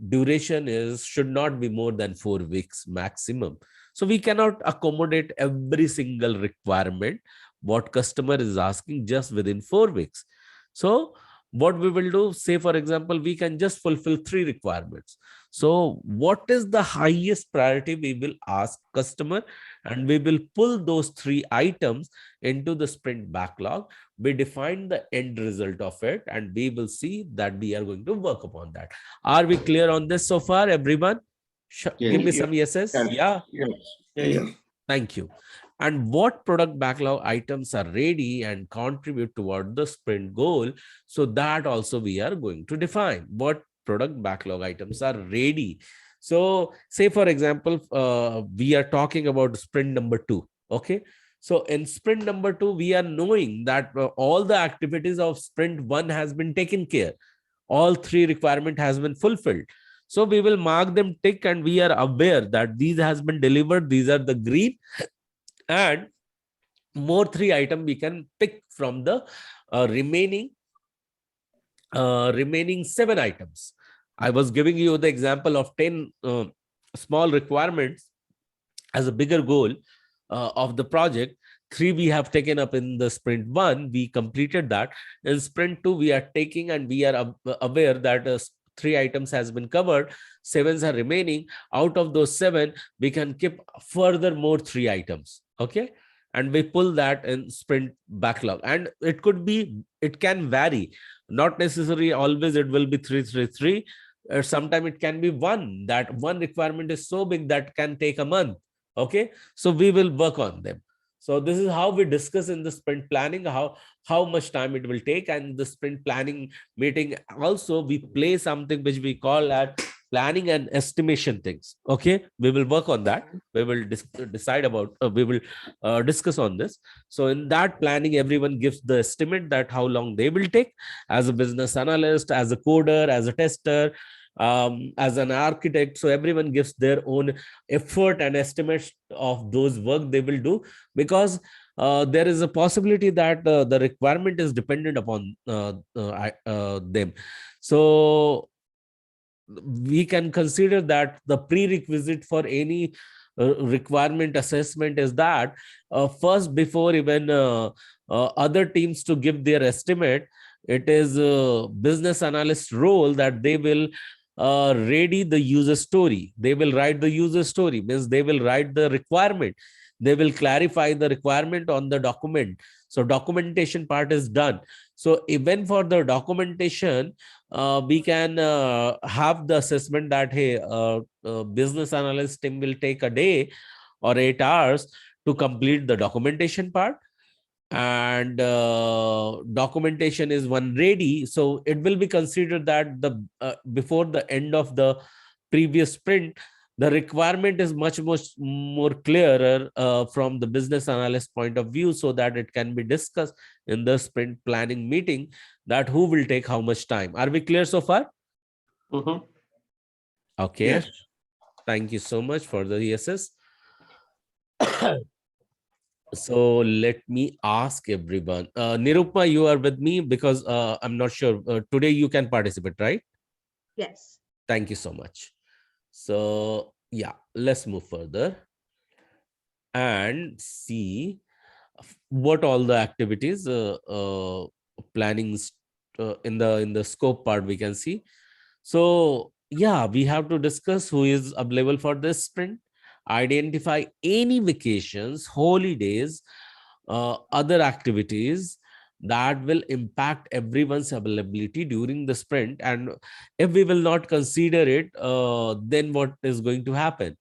duration should not be more than 4 weeks maximum. So we cannot accommodate every single requirement what customer is asking just within 4 weeks. So what we will do, say for example, we can just fulfill 3 requirements. So what is the highest priority, we will ask customer, and we will pull those 3 items into the sprint backlog. We define the end result of it, and we will see that we are going to work upon that. Are we clear on this so far, everyone? Give me
Yes.
some yeses.
Yes.
Yeah.
Yes.
Thank you. And what product backlog items are ready and contribute toward the sprint goal? So that also we are going to define what product backlog items are ready. So say for example, we are talking about sprint number 2. Okay. So in sprint number 2, we are knowing that all the activities of sprint 1 has been taken care. All 3 requirement has been fulfilled. So we will mark them tick, and we are aware that these has been delivered. These are the green, and more 3 item we can pick from the remaining 7 items. I was giving you the example of 10 small requirements as a bigger goal of the project. 3 we have taken up in the sprint 1, we completed that. In sprint 2, we are taking, and we are aware that 3 items has been covered, 7 are remaining. Out of those 7, we can keep further more 3 items. Okay. And we pull that in sprint backlog, and it can vary. Not necessarily always it will be 3 3 3, or sometime it can be 1. That one requirement is so big that can take a month. Okay. So we will work on them. So this is how we discuss in the sprint planning, how much time it will take. And the sprint planning meeting also, we play something which we call at planning and estimation things. Okay. We will work on that. We will decide about, we will discuss on this. So in that planning, everyone gives the estimate that how long they will take, as a business analyst, as a coder, as a tester, as an architect. So everyone gives their own effort and estimates of those work they will do, because there is a possibility that the requirement is dependent upon them. So we can consider that the prerequisite for any requirement assessment is that first, before even other teams to give their estimate, it is a business analyst role that they will ready the user story. They will write the user story, means they will write the requirement. They will clarify the requirement on the document. So documentation part is done. So even for the documentation, we can have the assessment that, hey, business analyst team will take a day or 8 hours to complete the documentation part. And documentation is one ready, so it will be considered that the before the end of the previous sprint, the requirement is much more clearer from the business analyst point of view, so that it can be discussed in the sprint planning meeting, that who will take how much time. Are we clear so far? Okay.
Yes.
Thank you so much for the yeses. So let me ask everyone. Nirupma, you are with me, because I'm not sure. Today you can participate, right?
Yes.
Thank you so much. So yeah, let's move further and see what all the activities plannings in the scope part we can see. So yeah, we have to discuss who is available for this sprint, identify any vacations, holidays, other activities that will impact everyone's availability during the sprint. And if we will not consider it, then what is going to happen?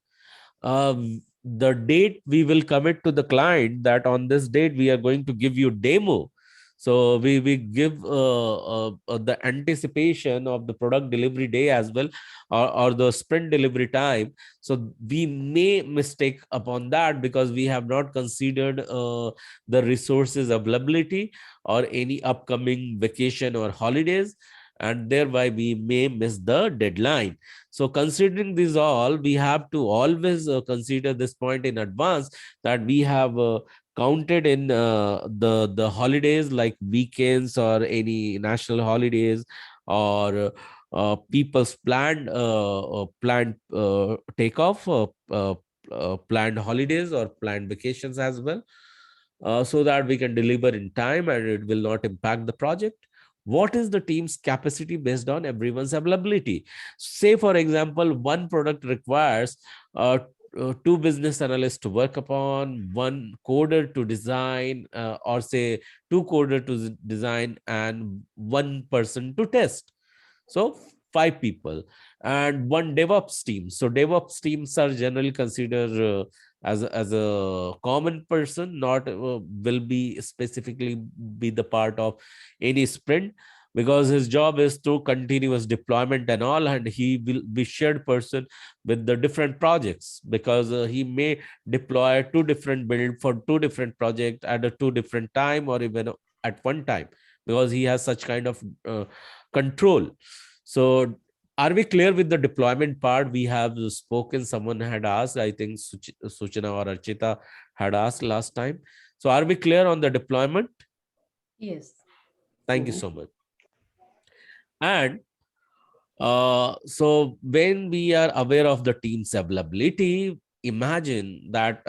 The date we will commit to the client, that on this date we are going to give you demo. So we give the anticipation of the product delivery day as well, or the sprint delivery time. So we may mistake upon that, because we have not considered the resources availability or any upcoming vacation or holidays, and thereby we may miss the deadline. So considering this all, we have to always consider this point in advance, that we have counted in the holidays, like weekends or any national holidays, or people's planned takeoff, planned holidays or planned vacations as well, so that we can deliver in time and it will not impact the project. what is the team's capacity based on everyone's availability. Say, for example, one product requires two business analysts to work upon, one coder to design, or say two coder to design, and one person to test. So 5 people, and one DevOps team. So DevOps teams are generally considered as a common person, not will be specifically be the part of any sprint, because his job is to continuous deployment and all, and he will be shared person with the different projects, because he may deploy two different build for two different projects at a two different time, or even at one time, because he has such kind of control. So are we clear with the deployment part? We have spoken, someone had asked, I think Suchana or Archita had asked last time. So are we clear on the deployment?
Yes.
Thank you so much. And so when we are aware of the team's availability, imagine that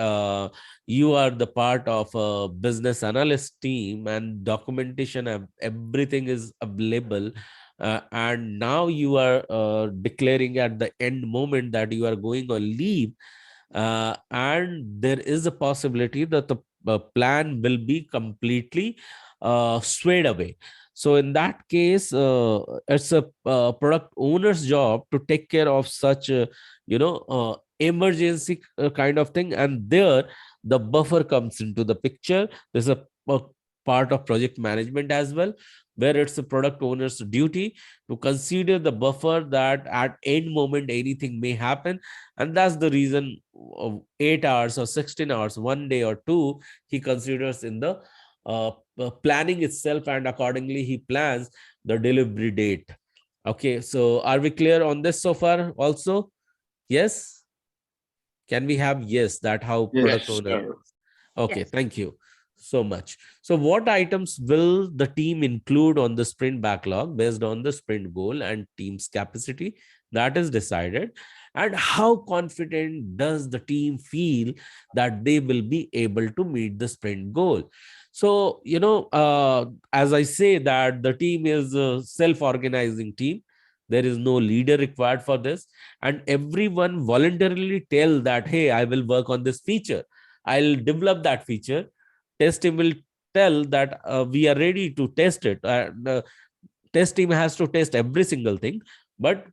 you are the part of a business analyst team, and documentation and everything is available. And now you are declaring at the end moment that you are going on leave. And there is a possibility that the plan will be completely swayed away. So in that case, it's a product owner's job to take care of such, emergency kind of thing. And there, the buffer comes into the picture. There's a part of project management as well, where it's a product owner's duty to consider the buffer that at any moment anything may happen. And that's the reason of 8 hours or 16 hours, 1 day or two, he considers in the planning itself, and accordingly he plans the delivery date. Okay, so are we clear on this so far also? Yes? Can we have yes, that how product
Yes,
owner?
sir.
Okay,
Yes.
thank you so much. So what items will the team include on the sprint backlog based on the sprint goal and team's capacity? That is decided. And how confident does the team feel that they will be able to meet the sprint goal? So, as I say that the team is a self-organizing team. There is no leader required for this. And everyone voluntarily tell that, hey, I will work on this feature. I'll develop that feature. Test team will tell that we are ready to test it. The test team has to test every single thing, but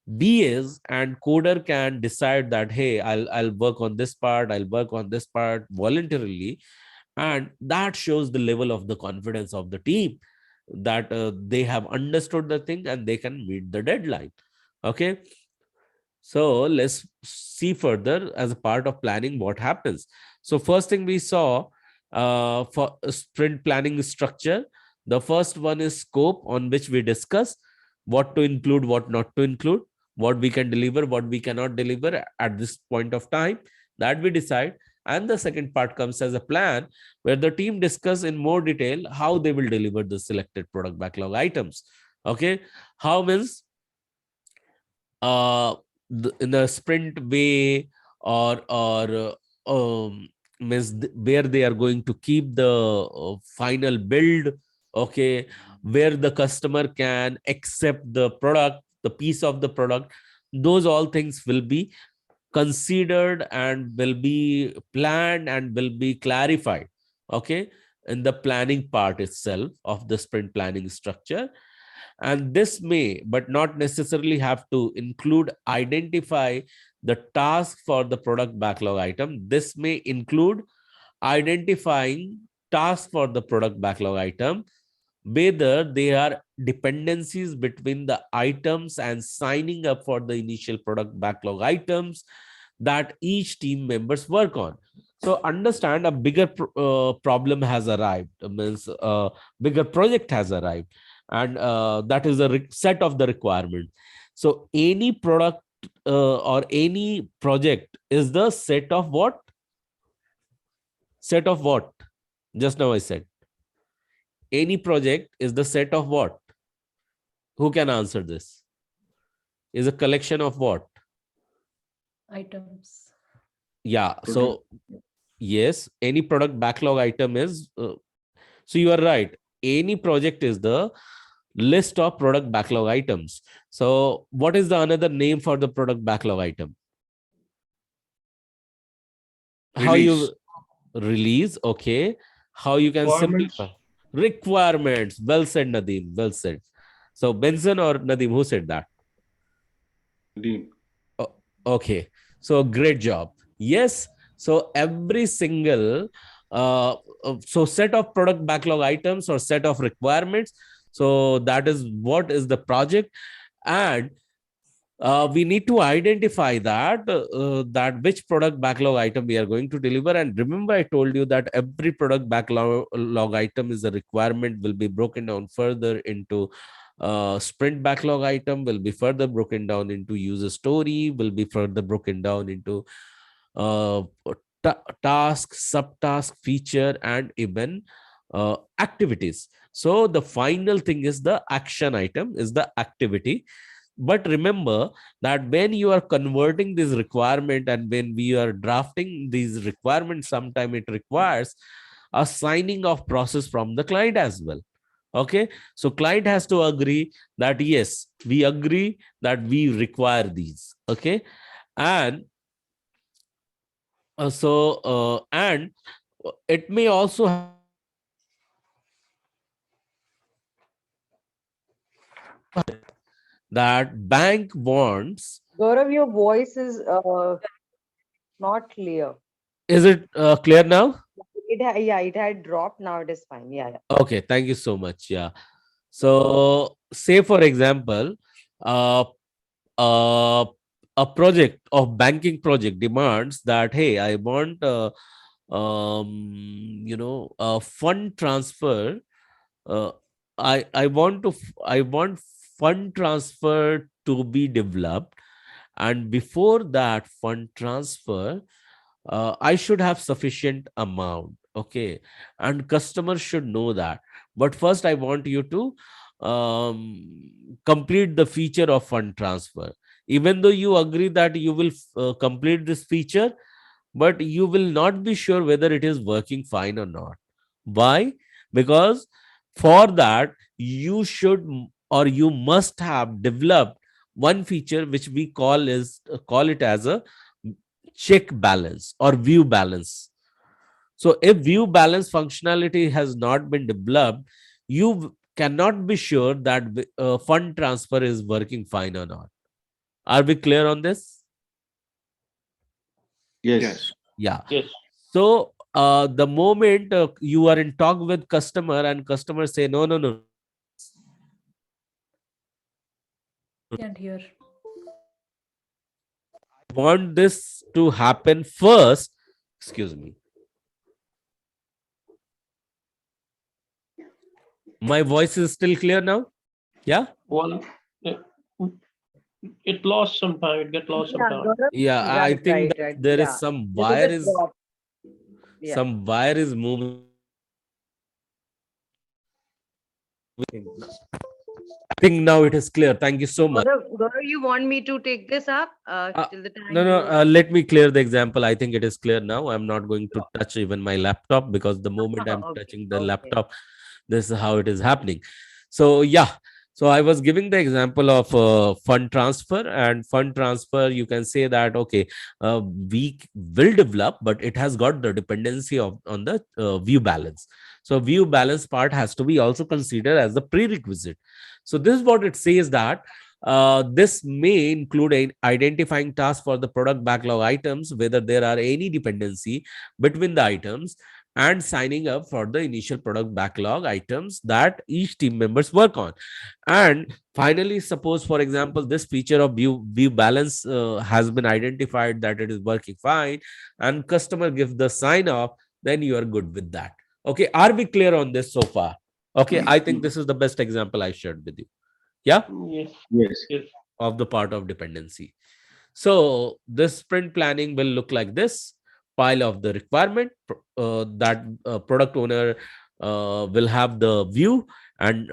BAs and coder can decide that, hey, I'll work on this part. I'll work on this part voluntarily, and that shows the level of the confidence of the team, that they have understood the thing and they can meet the deadline. Okay. So let's see further as a part of planning what happens. So first thing we saw for sprint planning structure, the first one is scope, on which we discuss what to include, what not to include, what we can deliver, what we cannot deliver at this point of time, that we decide. And the second part comes as a plan, where the team discuss in more detail how they will deliver the selected product backlog items. Okay. How means uh in the sprint way, or means where they are going to keep the final build. Okay, where the customer can accept the product, the piece of the product, those all things will be considered and will be planned and will be clarified. Okay, in the planning part itself of the sprint planning structure. And this may, but not necessarily have to include identify the task for the product backlog item. This may include identifying tasks for the product backlog item, whether they are dependencies between the items, and signing up for the initial product backlog items that each team members work on. So understand, a bigger problem has arrived, means a bigger project has arrived, and that is a set of the requirement. So any product or any project is the set of what? Set of what? Just now I said. Any project is the set of what? Who can answer this? Is a collection of what?
Items.
Yeah. So yes, any product backlog item is. So you are right. any project is the list of product backlog items. So what is the another name for the product backlog item? How
Release.
you release? Okay. How you can
Requirements.
simplify? Requirements. Well said, Nadeem. Well said. So Benson or Nadeem, who said that?
Nadeem.
Okay. So great job. Yes. So every single so set of product backlog items or set of requirements. So that is what is the project, and we need to identify that which product backlog item we are going to deliver. And remember, I told you that every product backlog item is a requirement, will be broken down further into sprint backlog item, will be further broken down into user story, will be further broken down into uh, task, subtask, feature, and even activities. So the final thing is the action item, is the activity. But remember that when you are converting this requirement and when we are drafting these requirements, sometime it requires a signing of process from the client as well. Okay, so client has to agree that yes, we agree that we require these. Okay, and and it may also that bank wants.
Gaurav, your voice is not clear.
Is it clear now?
Yeah, it had dropped. Now it is fine. Yeah, yeah.
Okay, thank you so much. Yeah. So, say for example, uh, uh, a project of banking project demands that, hey, I want a fund transfer. Uh, I want to I want fund transfer to be developed, and before that fund transfer, I should have sufficient amount. Okay, and customer should know that. But first, I want you to complete the feature of fund transfer. Even though you agree that you will complete this feature, but you will not be sure whether it is working fine or not. Why? Because for that, you should or you must have developed one feature which we call it as a check balance or view balance. So if view balance functionality has not been developed, you cannot be sure that fund transfer is working fine or not. Are we clear on this?
Yes.
Yes.
Yeah.
Yes.
So the moment you are in talk with customer and customer say no, no, no,
Can't hear.
I want this to happen first. Excuse me. My voice is still clear now. Yeah.
Well, uh, it lost some time. It get lost some
Yeah,
time.
Gaurav.
Yeah. I
Right,
think
right,
that
right.
there is
Yeah.
some
There was
wire
a
is
drop. Yeah.
some wire is moving. I think now it is clear. Thank you so much.
Gaurav, you want me to take this up
Uh,
till the
no,
time
no.
you.
Let me clear the example. I think it is clear now. I'm not going to touch even my laptop because the moment I'm
Okay,
touching the
okay.
laptop, this is how it is happening. So yeah. So I was giving the example of fund transfer, and fund transfer. You can say that okay, we will develop, but it has got the dependency of on the view balance. So view balance part has to be also considered as the prerequisite. So this is what it says that this may include identifying tasks for the product backlog items, whether there are any dependency between the items, and signing up for the initial product backlog items that each team members work on. And finally, suppose, for example, this feature of view balance has been identified that it is working fine, and customer gives the sign off, then you are good with that. Okay, are we clear on this so far? Okay, I think this is the best example I shared with you. Yeah,
Yes.
Yes.
Yes.
of the part of dependency. So this sprint planning will look like this: pile of the requirement that product owner will have the view, and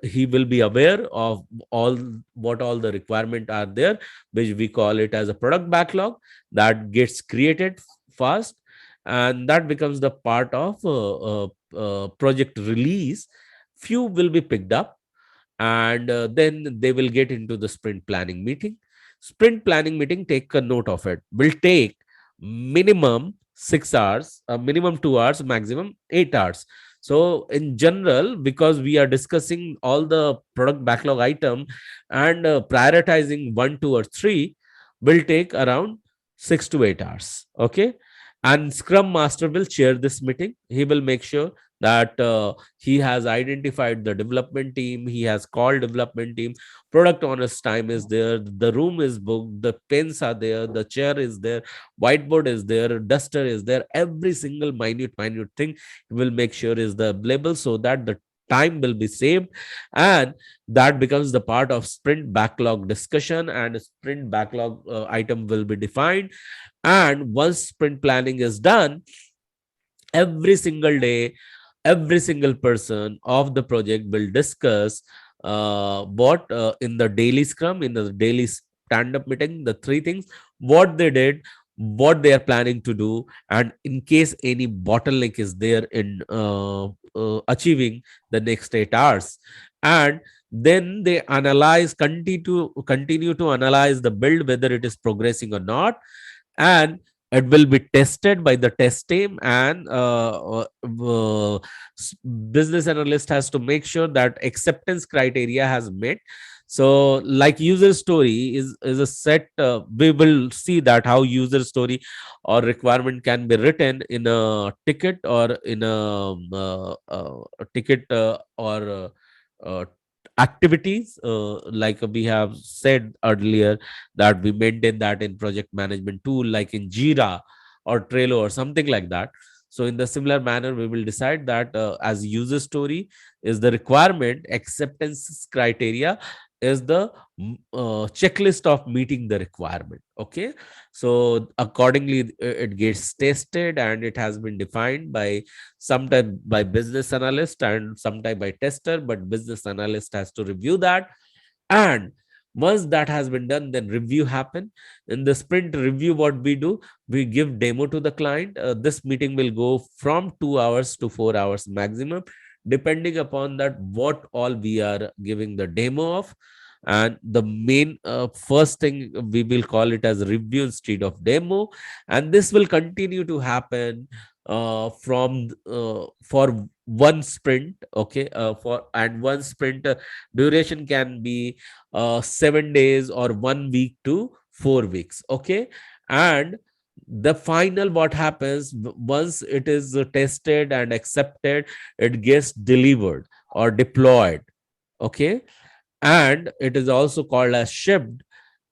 he will be aware of all the requirement are there, which we call it as a product backlog that gets created fast, and that becomes the part of project release, few will be picked up, and then they will get into the sprint planning meeting. Sprint planning meeting, take a note of it, will take minimum 6 hours, minimum 2 hours, maximum 8 hours. So in general, because we are discussing all the product backlog item and prioritizing 1, 2, or 3, will take around 6 to 8 hours. Okay. And Scrum Master will chair this meeting. He will make sure that he has identified the development team, he has called development team, product owner's time is there, the room is booked, the pens are there, the chair is there, whiteboard is there, duster is there, every single minute thing he will make sure is the available, so that the time will be saved, and that becomes the part of sprint backlog discussion, and sprint backlog item will be defined. And once sprint planning is done, every single day, every single person of the project will discuss what in the daily scrum, in the daily stand-up meeting, the three things, what they did, what they are planning to do, and in case any bottleneck is there in achieving the next 8 hours. And then they analyze, continue to analyze the build, whether it is progressing or not, and it will be tested by the test team, and business analyst has to make sure that acceptance criteria has met. So like user story is a set, we will see that how user story or requirement can be written in a ticket, or in a ticket or uh, activities, like we have said earlier, that we maintain that in project management tool like in Jira or Trello or something like that. So in the similar manner, we will decide that as user story is the requirement, acceptance criteria is the checklist of meeting the requirement. Okay. So accordingly, it gets tested, and it has been defined by sometime by business analyst and sometime by tester, but business analyst has to review that. And once that has been done, then review happen. In the sprint review, what we do, we give demo to the client. This meeting will go from 2 hours to 4 hours maximum, depending upon that what all we are giving the demo of. And the main first thing, we will call it as review instead of demo, and this will continue to happen from for one sprint. Okay. For and one sprint duration can be 7 days or 1 week to 4 weeks. Okay. And the final, what happens, once it is tested and accepted, it gets delivered or deployed. Okay. And it is also called as shipped.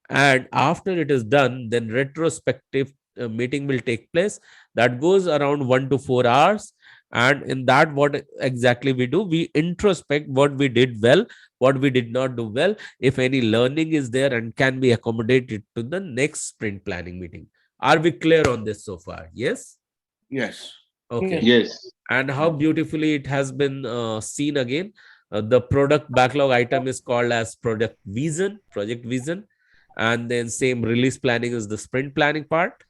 And after it is done, then retrospective meeting will take place, that goes around 1 to 4 hours. And in that, what exactly we do, we introspect what we did well, what we did not do well, if any learning is there and can be accommodated to the next sprint planning meeting. Are we clear on this so far? Yes.
Yes.
Okay.
Yes.
And how beautifully it has been seen again. The product backlog item is called as project vision, and then same release planning is the sprint planning part,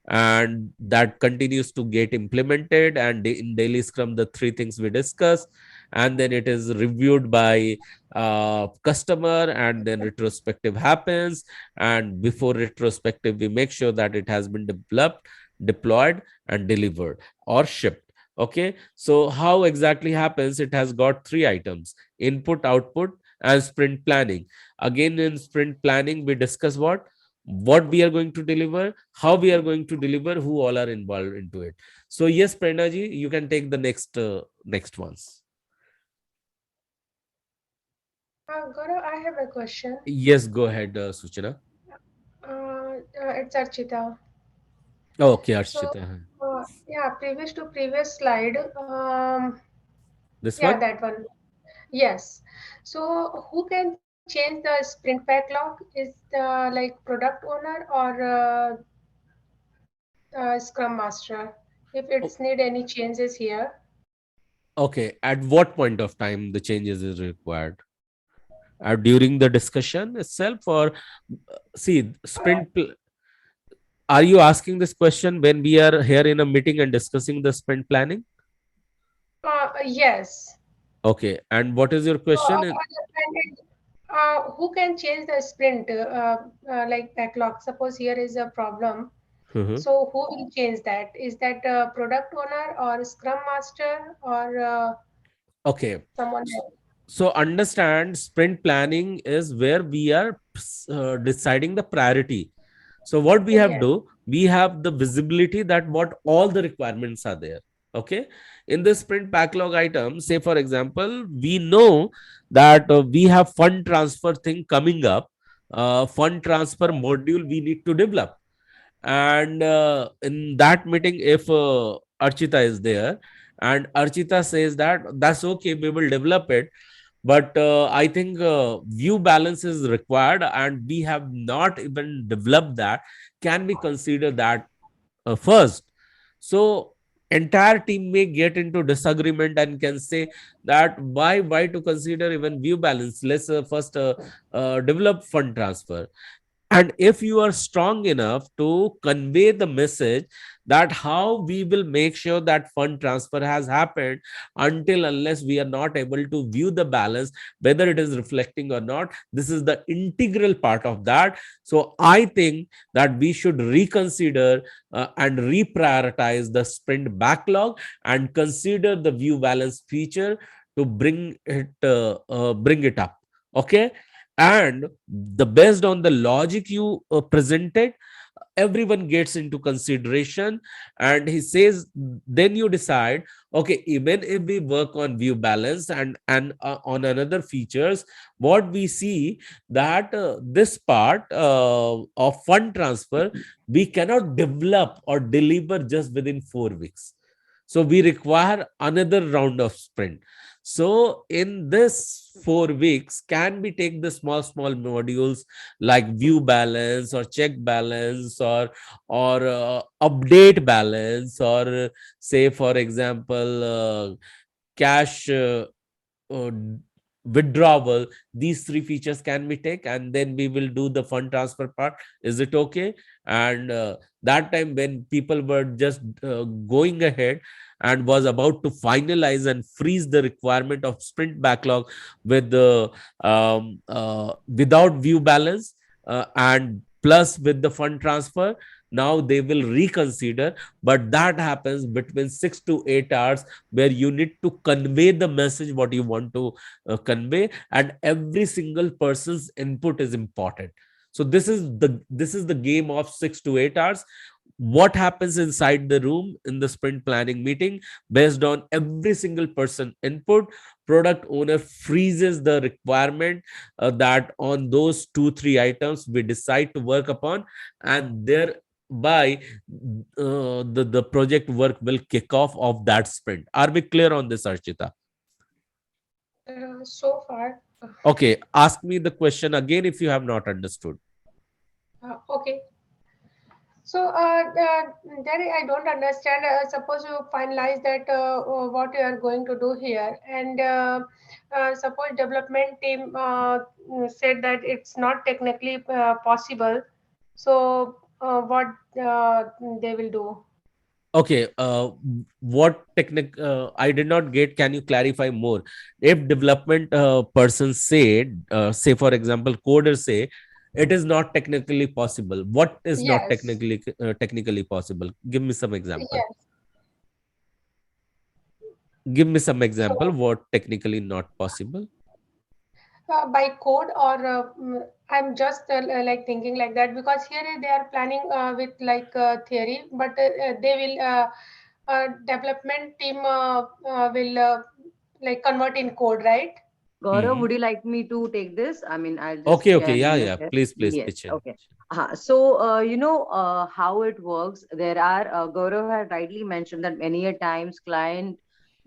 and that continues to get implemented. And in daily scrum, the three things we discuss, and then it is reviewed by customer, and then retrospective happens. And before retrospective, we make sure that it has been developed, deployed, and delivered or shipped. Okay. So how exactly happens, it has got three items: input, output, and sprint planning. Again, in sprint planning, we discuss what we are going to deliver, how we are going to deliver, who all are involved into it. So yes, Prerna ji, you can take the next ones.
Gaurav, I have a question.
Yes, go ahead, Suchana.
It's Archita.
Oh, okay,
So,
Arshita.
yeah, previous slide.
This
Yeah,
one.
that one. Yes. So, who can change the sprint backlog? Is the like product owner or Scrum Master? If it's
Oh,
need any changes here.
okay, at what point of time the changes is required? During the discussion itself, or see are you asking this question when we are here in a meeting and discussing the sprint planning?
Yes.
Okay, and what is your
So,
question?
who can change the sprint like backlog? Suppose here is a problem.
Mhm.
So, who will change that? Is that a product owner or Scrum Master or
Okay.
someone else?
So understand, sprint planning is where we are deciding the priority. So what we have
Yes.
do, we have the visibility that what all the requirements are there. Okay. In the sprint backlog item, say for example, we know that we have fund transfer thing coming up, fund transfer module we need to develop. And in that meeting, if Archita is there and Archita says that that's okay, we will develop it, but I think view balance is required and we have not even developed that, can we consider that first? So entire team may get into disagreement and can say that why to consider even view balance, let's first develop fund transfer. And if you are strong enough to convey the message that how we will make sure that fund transfer has happened, until unless we are not able to view the balance whether it is reflecting or not, this is the integral part of that. So I think that we should reconsider and reprioritize the sprint backlog and consider the view balance feature to bring it up. Okay. And the based on the logic you presented, everyone gets into consideration. And he says then you decide, okay, even if we work on view balance and on another features, what we see that this part of fund transfer we cannot develop or deliver just within 4 weeks, so we require another round of sprint. So in this 4 weeks, can we take the small modules like view balance or check balance or update balance, or say for example cash uh, withdrawal, these three features can we take and then we will do the fund transfer part? Is it okay? And that time when people were just going ahead and was about to finalize and freeze the requirement of sprint backlog with the without view balance and plus with the fund transfer, now they will reconsider. But that happens between 6 to 8 hours, where you need to convey the message what you want to convey, and every single person's input is important. So this is the game of 6 to 8 hours. What happens inside the room in the sprint planning meeting, based on every single person input, product owner freezes the requirement that on those 2 3 items we decide to work upon, and thereby the project work will kick off of that sprint. Are we clear on this, Archita?
So far,
Okay, ask me the question again if you have not understood.
okay. So, Jerry, I don't understand. Suppose you finalize that what you are going to do here, and suppose development team said that it's not technically possible. So, what they will do?
Okay, what technique I did not get, can you clarify more? If development person said say for example coders say it is not technically possible, what is not
Yes,
technically possible? Give me some example.
yes.
Give me some example
So,
what technically not possible.
by code or I'm just like thinking like that because here they are planning with like theory, but they will development team will like convert in code, right?
Gaurav,
Mhm.
would you like me to take this? I mean, I'll just
Okay,
share
yeah,
my
yeah,
share.
please
Yes,
pitch in.
okay. So, how it works. There are, Gaurav had rightly mentioned that many a times client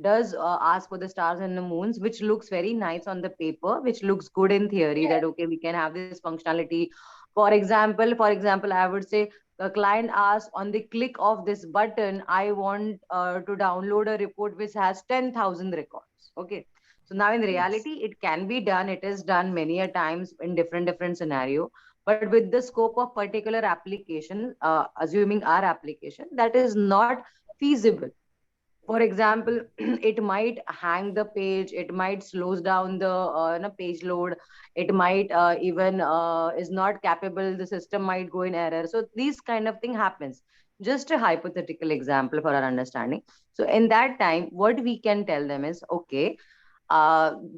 does ask for the stars and the moons, which looks very nice on the paper, which looks good in theory that,
Yes,
okay, we can have this functionality. For example, I would say the client asks on the click of this button, I want to download a report which has 10,000 records. Okay, so now in
yes.
reality, it can be done. It is done many a times in different scenario. But with the scope of particular application, assuming our application, that is not feasible. For example, it might hang the page, it might slows down the page load, it might even is not capable, the system might go in error. So these kind of thing happens. Just a hypothetical example for our understanding. So in that time, what we can tell them is, okay,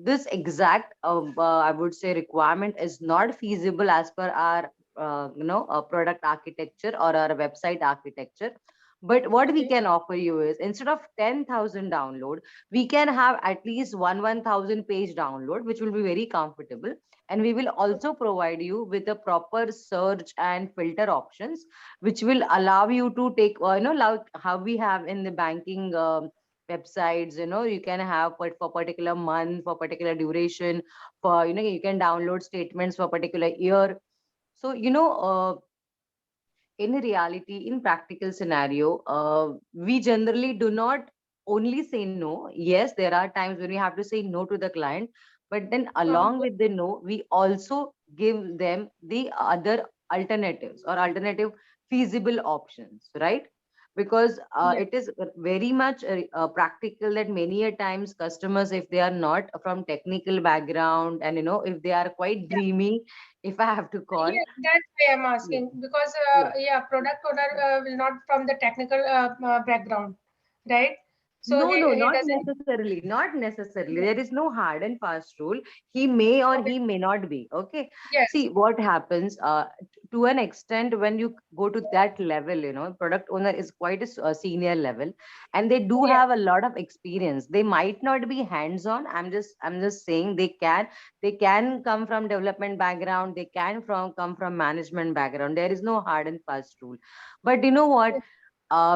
this exact I would say requirement is not feasible as per our product architecture or our website architecture. But what we
Okay.
can offer you is, instead of 10,000 download, we can have at least 1,000 page download, which will be very comfortable. And we will also provide you with a proper search and filter options, which will allow you to take, like how we have in the banking websites. You can have for particular month, for particular duration, for you can download statements for particular year. So in reality, in practical scenario, we generally do not only say no. Yes, there are times when we have to say no to the client, but then along
Okay.
with the no, we also give them the other alternatives or alternative feasible options, right? Because
Yeah.
it is very much practical that many a times customers, if they are not from technical background, and if they are quite dreamy, if I have to call.
Yeah, that's why I'm
Yes,
asking because
yes.
yeah, product owner will not from the technical background, right? So
No, no,
he
not
doesn't.
necessarily. Not necessarily.
Yeah.
There is no hard and fast rule. He may or
Okay.
he may not be. Okay.
Yes.
See what happens to an extent when you go to that level, product owner is quite a senior level, and they do
Yeah.
have a lot of experience. They might not be hands-on. I'm just saying they can come from development background. They can come from management background. There is no hard and fast rule. But you know what?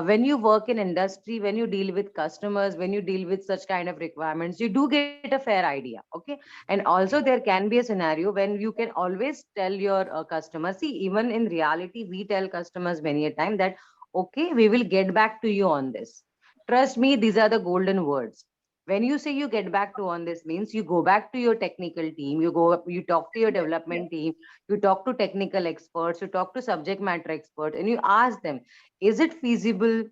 When you work in industry, when you deal with customers, when you deal with such kind of requirements, you do get a fair idea. Okay. And also there can be a scenario when you can always tell your customers, see, even in reality, we tell customers many a time that, okay, we will get back to you on this. Trust me, these are the golden words. When you say you get back to on this, means you go back to your technical team, you talk to your
Yeah.
development team, you talk to technical experts, you talk to subject matter experts, and you ask them, is it feasible?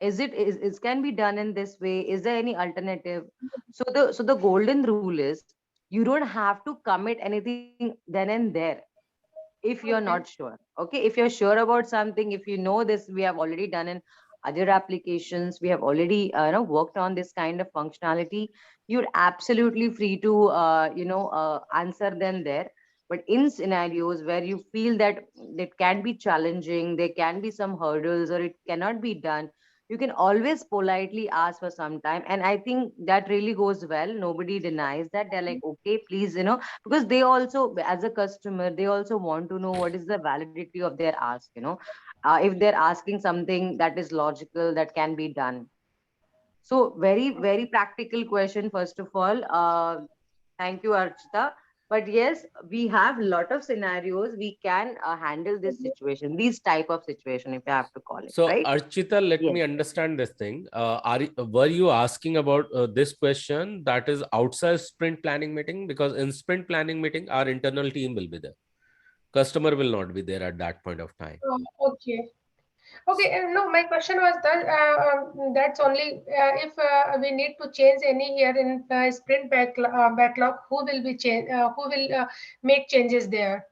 Is can be done in this way? Is there any alternative? So the golden rule is, you don't have to commit anything then and there if you're not
Okay.
sure. Okay, if you're sure about something, if you know this, we have already done in other applications, we have already worked on this kind of functionality, you're absolutely free to answer them there. But in scenarios where you feel that it can be challenging, there can be some hurdles, or it cannot be done, you can always politely ask for some time. And I think that really goes well. Nobody denies that. They're like, okay, please, because they also, as a customer, they also want to know what is the validity of their ask. If they're asking something that is logical, that can be done. So very, very practical question, first of all. Thank you, Archita. But yes, we have a lot of scenarios we can handle this
Mhm.
situation, these type of situation, if I have to call it,
So,
right?
Archita, let
Yes.
me understand this thing. Were you asking about this question that is outside sprint planning meeting? Because in sprint planning meeting, our internal team will be there. Customer will not be there at that point of time.
Okay. Okay. No, my question was that that's only if we need to change any here in sprint backlog, who will be change? Who will make changes there?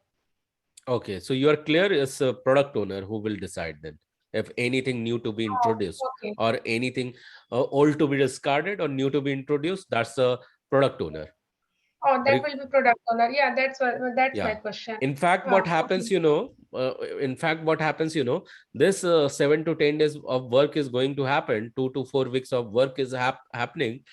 Okay, so you are clear, it's a product owner who will decide then if anything new to be introduced
Okay.
or anything old to be discarded or new to be introduced. That's the product owner.
Oh,
Are
that
you?
will be product owner. Yeah, that's my
Yeah.
question.
In fact, what
Okay.
happens, this 7 to 10 days of work is going to happen. 2 to 4 weeks of work is happening.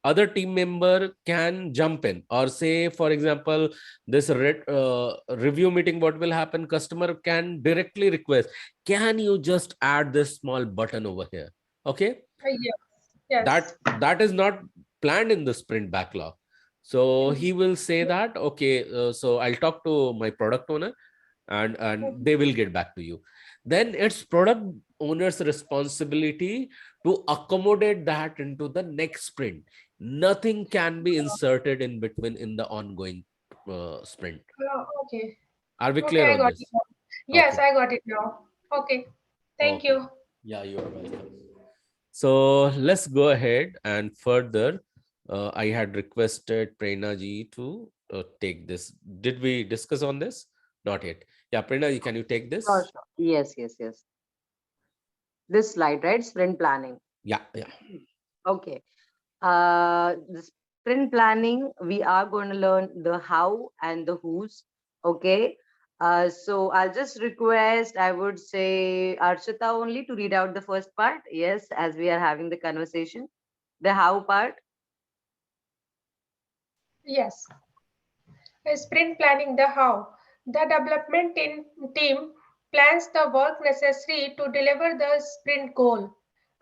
Other team member can jump in, or say, for example, this review meeting, what will happen? Customer can directly request, can you just add this small button over here? Okay,
Yes. Yes.
that is not planned in the sprint backlog. So
Mhm.
he will say that, okay, so I'll talk to my product owner, and
Mhm.
they will get back to you. Then it's product owner's responsibility to accommodate that into the next sprint. Nothing can be inserted in between in the ongoing sprint.
Okay.
Are we
Okay,
clear
I
on
got it
this?
now. Yes,
Okay.
I got it now. Okay. Thank
Okay.
you.
Yeah, you are welcome. So let's go ahead and further. I had requested Prerna ji to take this. Did we discuss on this? Not yet. Yeah, Prerna ji, can you take this?
Sure, sure. Yes, yes, yes. This slide, right? Sprint planning.
Yeah, yeah.
Okay. The sprint planning, we are going to learn the how and the who's. Okay. So I'll just request, I would say, Archita only to read out the first part. Yes, as we are having the conversation. The how part.
Yes. Sprint planning, the how. The development team plans the work necessary to deliver the sprint goal.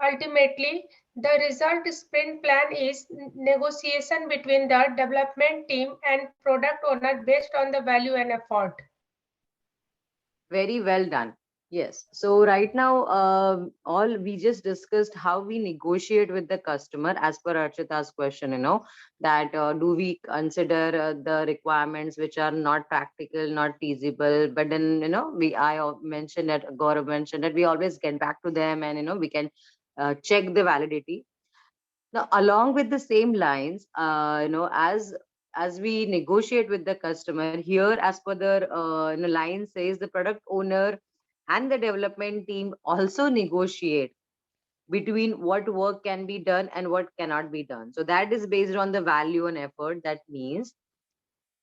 Ultimately, the result sprint plan is negotiation between the development team and product owner based on the value and effort.
Very well done. Yes. So right now, all we just discussed how we negotiate with the customer as per Archita's question, that do we consider the requirements which are not practical, not feasible, but then, mentioned that, Gaurav mentioned that we always get back to them and, we can check the validity. Now, along with the same lines, as we negotiate with the customer here, as per the line says, the product owner and the development team also negotiate between what work can be done and what cannot be done. So that is based on the value and effort. That means,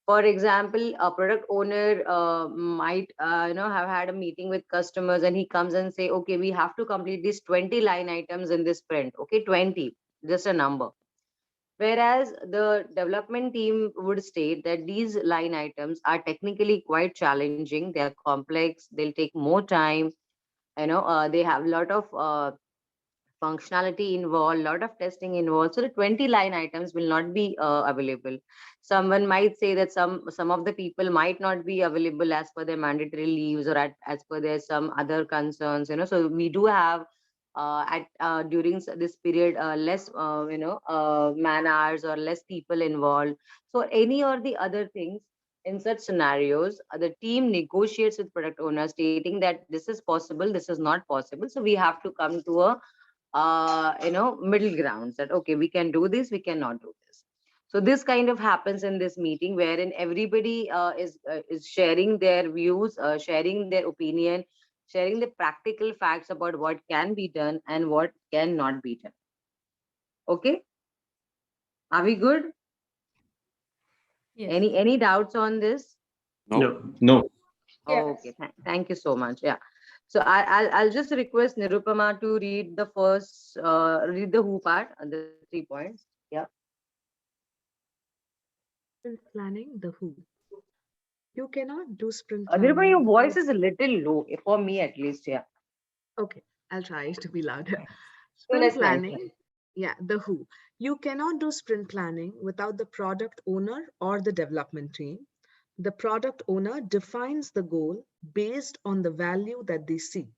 for example, a product owner might have had a meeting with customers, and he comes and say, okay, we have to complete these 20 line items in this sprint. Okay, 20, just a number. Whereas the development team would state that these line items are technically quite challenging, they are complex, they'll take more time, they have a lot of functionality involved, a lot of testing involved. So the 20 line items will not be available. Someone might say that some of the people might not be available as per their mandatory leaves, or as per their some other concerns. So we do have during this period less man hours or less people involved. So any or the other things, in such scenarios, the team negotiates with product owners stating that this is possible, this is not possible. So we have to come to a middle grounds, that okay, we can do this, we cannot do this. So this kind of happens in this meeting, wherein everybody is sharing their views, sharing their opinion, sharing the practical facts about what can be done and what cannot be done. Okay, are we good?
Yes.
Any doubts on this?
No.
No.
Yes.
Okay, thank you so much. Yeah. So I'll just request Nirupama to read the first, read the who part, the 3 points. Yeah.
Sprint planning, the who. You cannot do sprint
Nirupama,
planning.
your voice is a little low, for me at least. Yeah.
Okay, I'll try to be louder.
No,
Sprint
that's nice.
planning, yeah, the who. You cannot do sprint planning without the product owner or the development team. The product owner defines the goal based on the value that they seek.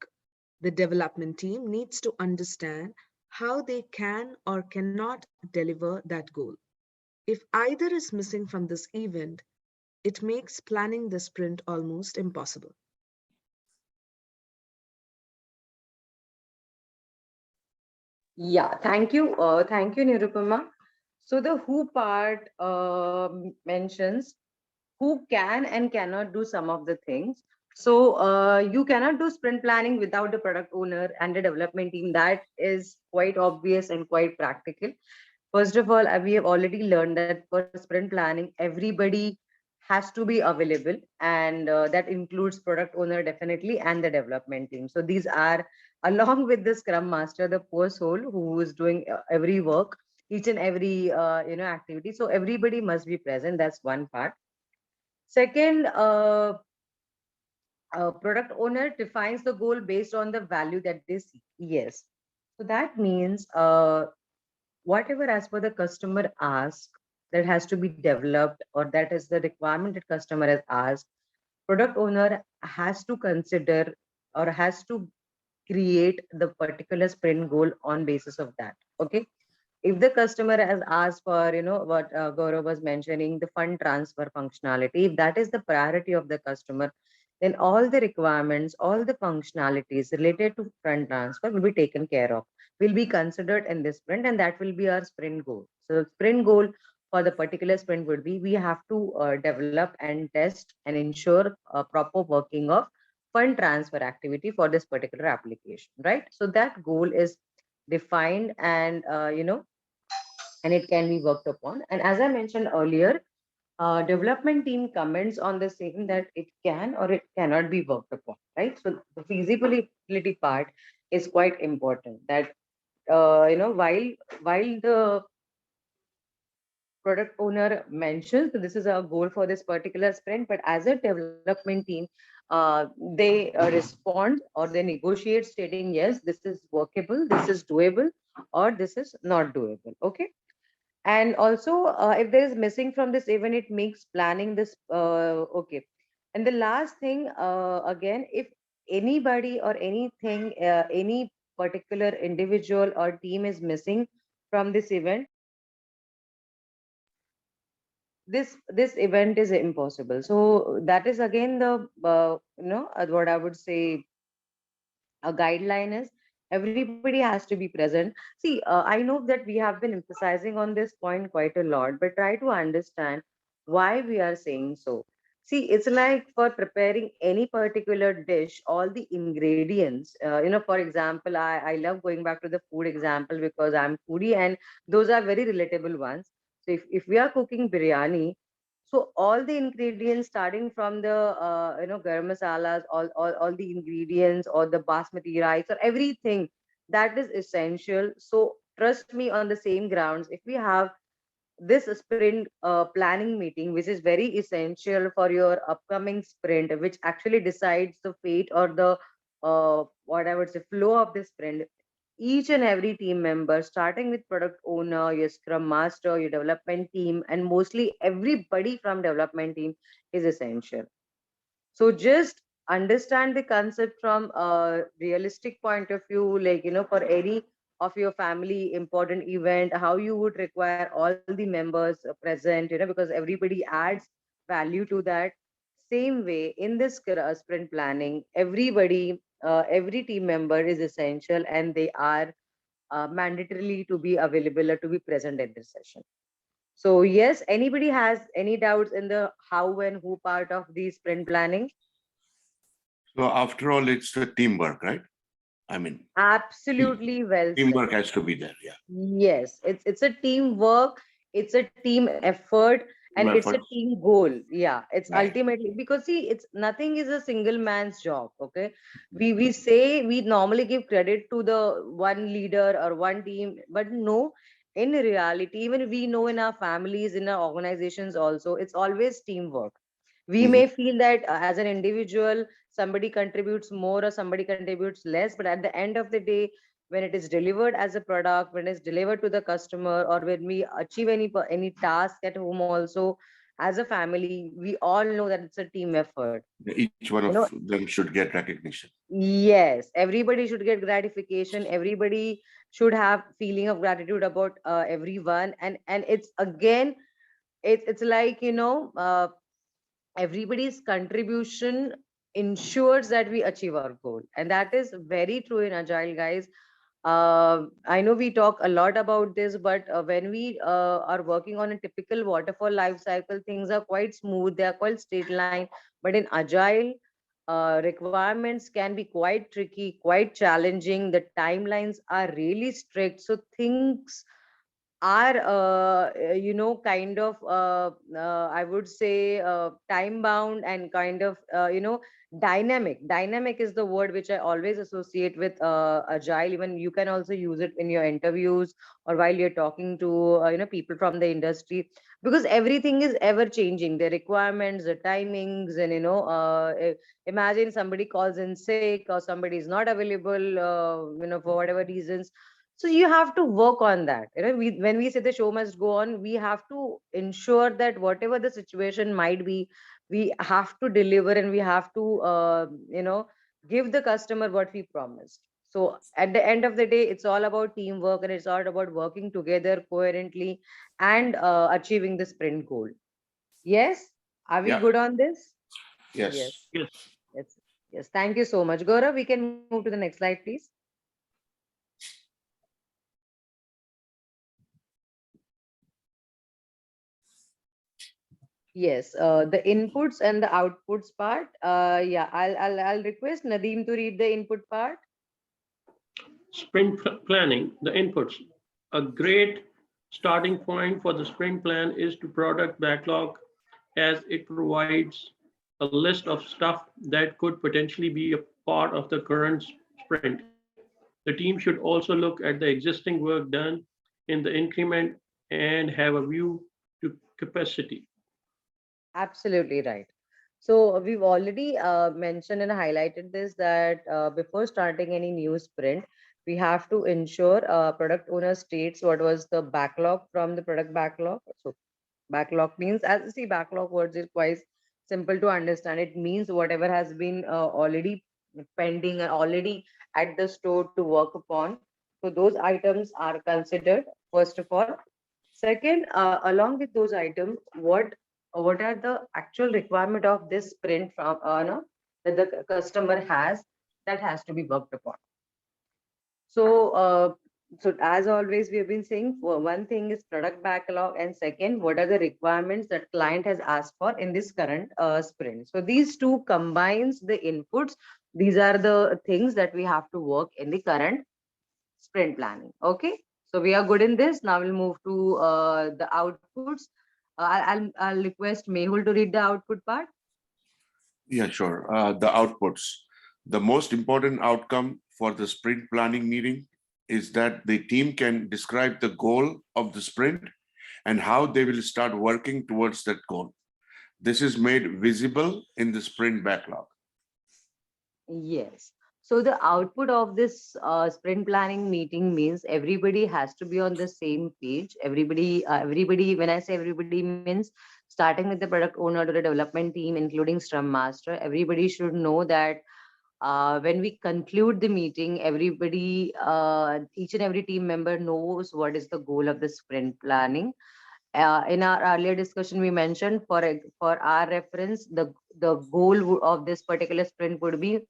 The development team needs to understand how they can or cannot deliver that goal. If either is missing from this event, it makes planning the sprint almost impossible.
Yeah, thank you, Nirupama. So the who part mentions who can and cannot do some of the things. So you cannot do sprint planning without the product owner and the development team. That is quite obvious and quite practical. First of all, we have already learned that for sprint planning, everybody has to be available, and that includes product owner definitely and the development team. So these are, along with the scrum master, the poor soul who is doing every work, each and every activity. So everybody must be present. That's one part. Second, product owner defines the goal based on the value that they seek. Yes. So that means whatever as per the customer asks, that has to be developed, or that is the requirement that customer has asked, product owner has to consider or has to create the particular sprint goal on basis of that. Okay. If the customer has asked for, what Gaurav was mentioning, the fund transfer functionality, if that is the priority of the customer, then all the requirements, all the functionalities related to fund transfer will be taken care of. will be considered in this sprint, and that will be our sprint goal. So sprint goal for the particular sprint would be, we have to develop and test and ensure proper working of fund transfer activity for this particular application, right? So that goal is defined, and and it can be worked upon. And as I mentioned earlier, development team comments on the same, that it can or it cannot be worked upon, right? So the feasibility part is quite important, that while the product owner mentions that this is our goal for this particular sprint, but as a development team, they respond or they negotiate stating, yes, this is workable, this is doable, or this is not doable. Okay. And also, if there is missing from this event, it makes planning this okay. And the last thing, again, if anybody or anything, any particular individual or team is missing from this event, this event is impossible. So that is again the what I would say a guideline is, everybody has to be present. See, I know that we have been emphasizing on this point quite a lot, but try to understand why we are saying so. See, it's like for preparing any particular dish, all the ingredients, for example, I love going back to the food example because I'm foodie, and those are very relatable ones. So if we are cooking biryani, so all the ingredients, starting from the garam masalas, all the ingredients, or the basmati rice, or everything that is essential. So trust me, on the same grounds, if we have this sprint planning meeting, which is very essential for your upcoming sprint, which actually decides the fate or the what I would say flow of the sprint, each and every team member, starting with product owner, your scrum master, your development team, and mostly everybody from development team, is essential. So just understand the concept from a realistic point of view, like, for any of your family important event, how you would require all the members present, because everybody adds value to that. Same way, in this sprint planning, every team member is essential, and they are mandatorily to be available or to be present at this session. So yes, anybody has any doubts in the how and who part of the sprint planning?
So after all, it's the teamwork, right? I mean,
Absolutely well said.
teamwork has to be there. Yeah.
Yes, it's a teamwork, it's a team effort, and
Team
it's a
effort.
team goal. Yeah, it's
Right.
ultimately, because see, it's nothing is a single man's job. Okay, we say we normally give credit to the one leader or one team, but no, in reality, even we know in our families, in our organizations also, it's always teamwork. We may feel that as an individual, somebody contributes more or somebody contributes less, but at the end of the day, when it is delivered as a product, when it's delivered to the customer, or when we achieve any task at home also, as a family, we all know that it's a team effort.
Each one of them should get recognition.
Yes, everybody should get gratification, everybody should have feeling of gratitude about everyone, and it's again, it's like, everybody's contribution ensures that we achieve our goal, and that is very true in agile, guys. I know we talk a lot about this, but when we are working on a typical waterfall life cycle, things are quite smooth, they are quite straight line. But in agile, requirements can be quite tricky, quite challenging. The timelines are really strict, so things are kind of I would say time bound, and kind of dynamic is the word which I always associate with agile. Even you can also use it in your interviews, or while you're talking to people from the industry, because everything is ever changing, the requirements, the timings, and imagine somebody calls in sick, or somebody is not available for whatever reasons. So you have to work on that. When we say the show must go on, we have to ensure that whatever the situation might be, we have to deliver, and we have to give the customer what we promised. So at the end of the day, it's all about teamwork, and it's all about working together coherently, and achieving the sprint goal. Yes, are we good on this?
Yes.
Yes.
Yes.
Yes. Thank you so much, Gaurav. We can move to the next slide, please. Yes, the inputs and the outputs part. Yeah, I'll request Nadeem to read the input part.
Planning, the inputs. A great starting point for the sprint plan is to product backlog, as it provides a list of stuff that could potentially be a part of the current sprint. The team should also look at the existing work done in the increment and have a view to capacity.
Absolutely right. So we've already mentioned and highlighted this that before starting any new sprint, we have to ensure product owner states what was the backlog from the product backlog. So backlog means, as you see, backlog words is quite simple to understand. It means whatever has been already pending and already at the store to work upon. So those items are considered first of all. Second, along with those items, what are the actual requirement of this sprint from no, that the customer has that has to be worked upon. So, so as always, we have been saying one thing is product backlog, and second, what are the requirements that client has asked for in this current sprint. So these two combines the inputs. These are the things that we have to work in the current sprint planning. Okay, so we are good in this. Now we'll move to the outputs. I'll request Mehul to read the output part.
Yeah, sure. The outputs. The most important outcome for the sprint planning meeting is that the team can describe the goal of the sprint and how they will start working towards that goal. This is made visible in the sprint backlog.
Yes. So the output of this sprint planning meeting means everybody has to be on the same page. Everybody. When I say everybody, means starting with the product owner to the development team, including Scrum Master. Everybody should know that when we conclude the meeting, everybody, each and every team member knows what is the goal of the sprint planning. In our earlier discussion, we mentioned for our reference, the goal of this particular sprint would be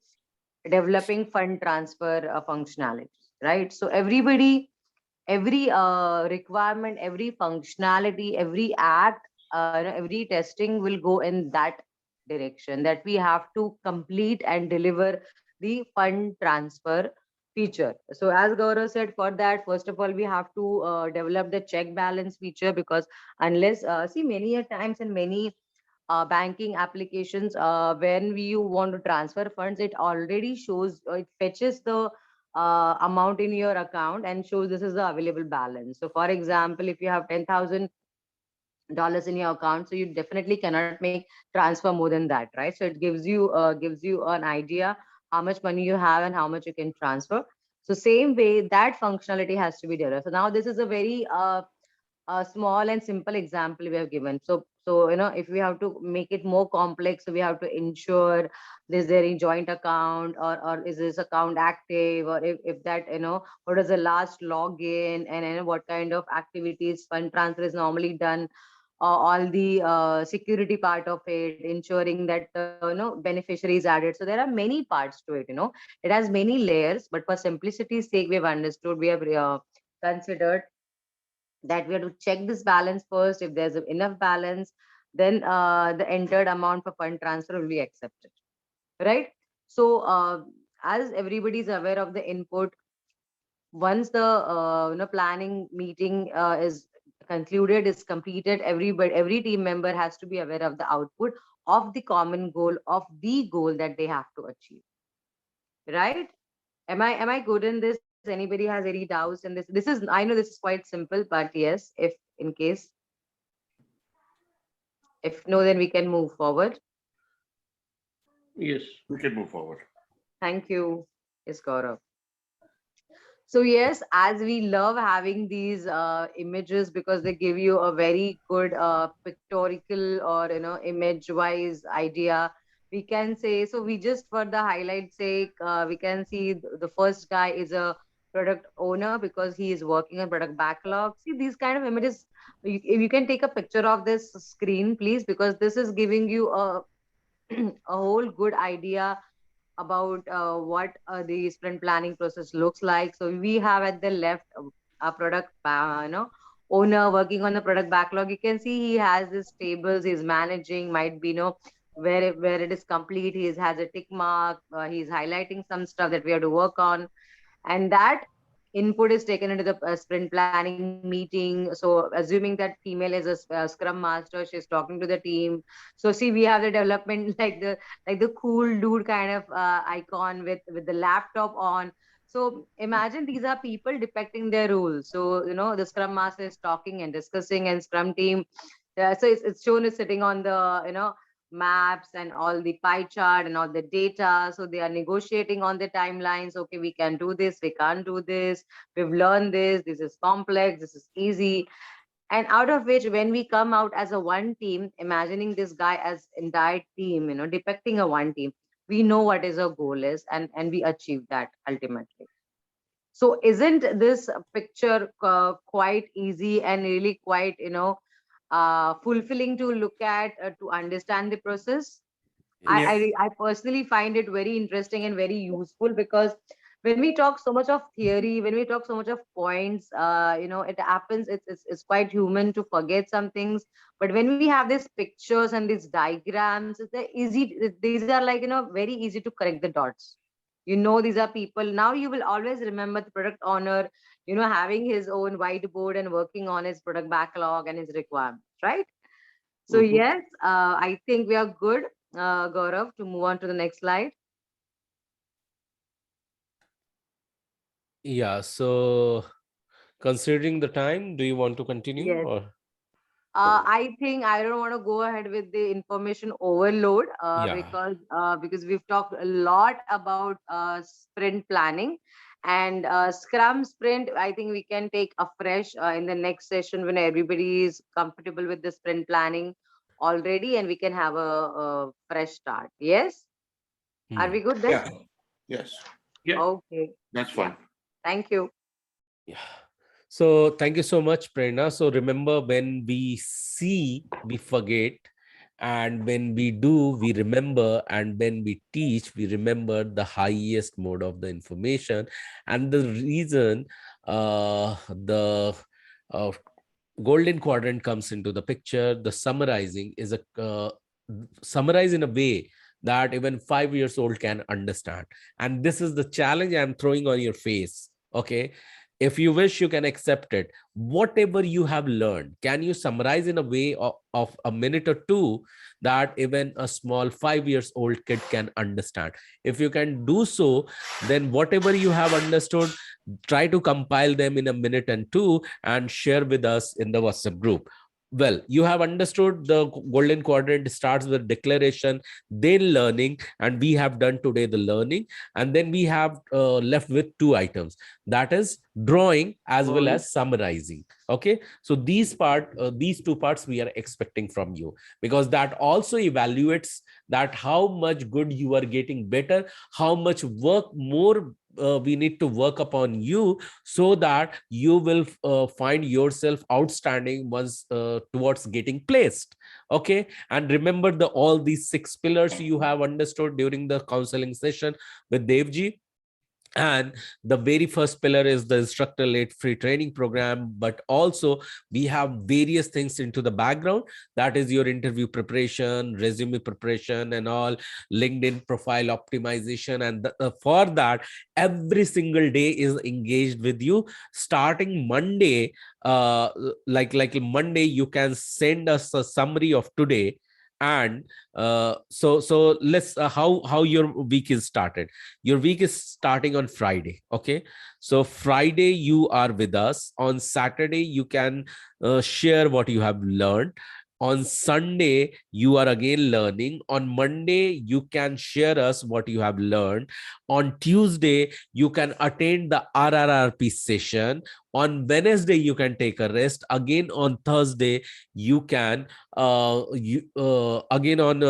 developing fund transfer functionality, right? So every requirement, every functionality, every act, every testing will go in that direction, that we have to complete and deliver the fund transfer feature. So as Gaurav said, for that, first of all, we have to develop the check balance feature, because unless, see, many a times in many banking applications, when you want to transfer funds, it already shows, it fetches the amount in your account and shows this is the available balance. So for example, if you have $10,000 in your account, so you definitely cannot make transfer more than that, right? So it gives you an idea how much money you have and how much you can transfer. So same way, that functionality has to be developed. So now this is a very a small and simple example we have given. So if we have to make it more complex, so we have to ensure is there a joint account, or is this account active, or if that, what is the last login, and what kind of activities fund transfer is normally done, all the security part of it, ensuring that beneficiary is added. So there are many parts to it. It has many layers, but for simplicity's sake, we have understood, we have considered that we have to check this balance first. If there's enough balance, then the entered amount for fund transfer will be accepted, right? So as everybody is aware of the input, once the planning meeting is concluded, is completed, every team member has to be aware of the output of the common goal, of the goal that they have to achieve, right? Am I good in this? Anybody has any doubts in this? This is, I know this is quite simple, but yes, if in case, if no, then we can move forward.
Yes.
We can move forward.
Thank you. Yes, Gaurav. So yes, as we love having these images, because they give you a very good pictorial, or image wise idea, we can say. So we just, for the highlight sake, we can see the first guy is a product owner because he is working on product backlog. See these kind of images. You can take a picture of this screen, please, because this is giving you a a whole good idea about what the sprint planning process looks like. So we have at the left a product owner working on the product backlog, you can see he has his tables, he's managing, might be, where it is complete, he has a tick mark, he's highlighting some stuff that we have to work on. And that input is taken into the sprint planning meeting. So assuming that female is a scrum master, she's talking to the team. So see, we have the development like the cool dude kind of icon with the laptop on. So imagine these are people depicting their roles. So the scrum master is talking and discussing, and scrum team, so it's shown is sitting on the maps and all the pie chart and all the data. So they are negotiating on the timelines. Okay, we can do this, we can't do this, we've learned this is complex, this is easy. And out of which, when we come out as a one team, imagining this guy as entire team, depicting a one team, we know what is our goal is, and we achieve that ultimately. So isn't this picture quite easy and really quite fulfilling to look at, to understand the process?
Yes.
I personally find it very interesting and very useful, because when we talk so much of theory, when we talk so much of points, it happens. It's quite human to forget some things. But when we have these pictures and these diagrams, it's easy. These are like very easy to correct the dots. These are people. Now you will always remember the product owner, having his own whiteboard and working on his product backlog and his requirements, right? So
Mhm.
yes, I think we are good, Gaurav, to move on to the next slide.
Yeah. So considering the time, do you want to continue
Yes.
or?
I think I don't want to go ahead with the information overload,
Yeah.
because we've talked a lot about sprint planning, and Scrum sprint. I think we can take a fresh in the next session when everybody is comfortable with the sprint planning already, and we can have a fresh start. Yes, are
Hmm.
we good then?
Yeah. Yes,
Yeah.
Okay.
that's
Yeah.
fine.
Thank you.
Yeah. So thank you so much, Prerna. So remember, when we see, we forget, and when we do, we remember, and when we teach, we remember the highest mode of the information. And the reason the uh, golden quadrant comes into the picture, the summarizing is a summarize in a way that even 5 years old can understand. And this is the challenge I'm throwing on your face. Okay, if you wish, you can accept it. Whatever you have learned, can you summarize in a way of a minute or two that even a small 5 years old kid can understand? If you can do so, then whatever you have understood, try to compile them in a minute and two and share with us in the WhatsApp group. Well, you have understood the golden quadrant starts with declaration, then learning, and we have done today the learning. And then we have left with two items, that is drawing as well
Drawing.
as summarizing. Okay, so these two parts we are expecting from you, because that also evaluates that how much good you are getting better, how much work more we need to work upon you, so that you will find yourself outstanding once towards getting placed. Okay, and remember the all these 6 pillars you have understood during the counseling session with Devji. And the very first pillar is the instructor led free training program, but also we have various things into the background, that is your interview preparation, resume preparation, and all, LinkedIn profile optimization. And for that, every single day is engaged with you. Starting Monday, like Monday, you can send us a summary of today. And so let's how your week is started. Your week is starting on Friday. Okay, so Friday you are with us. On Saturday you can share what you have learned. On Sunday you are again learning. On Monday you can share us what you have learned. On Tuesday you can attend the RRRP session. On Wednesday you can take a rest. Again on Thursday you can again on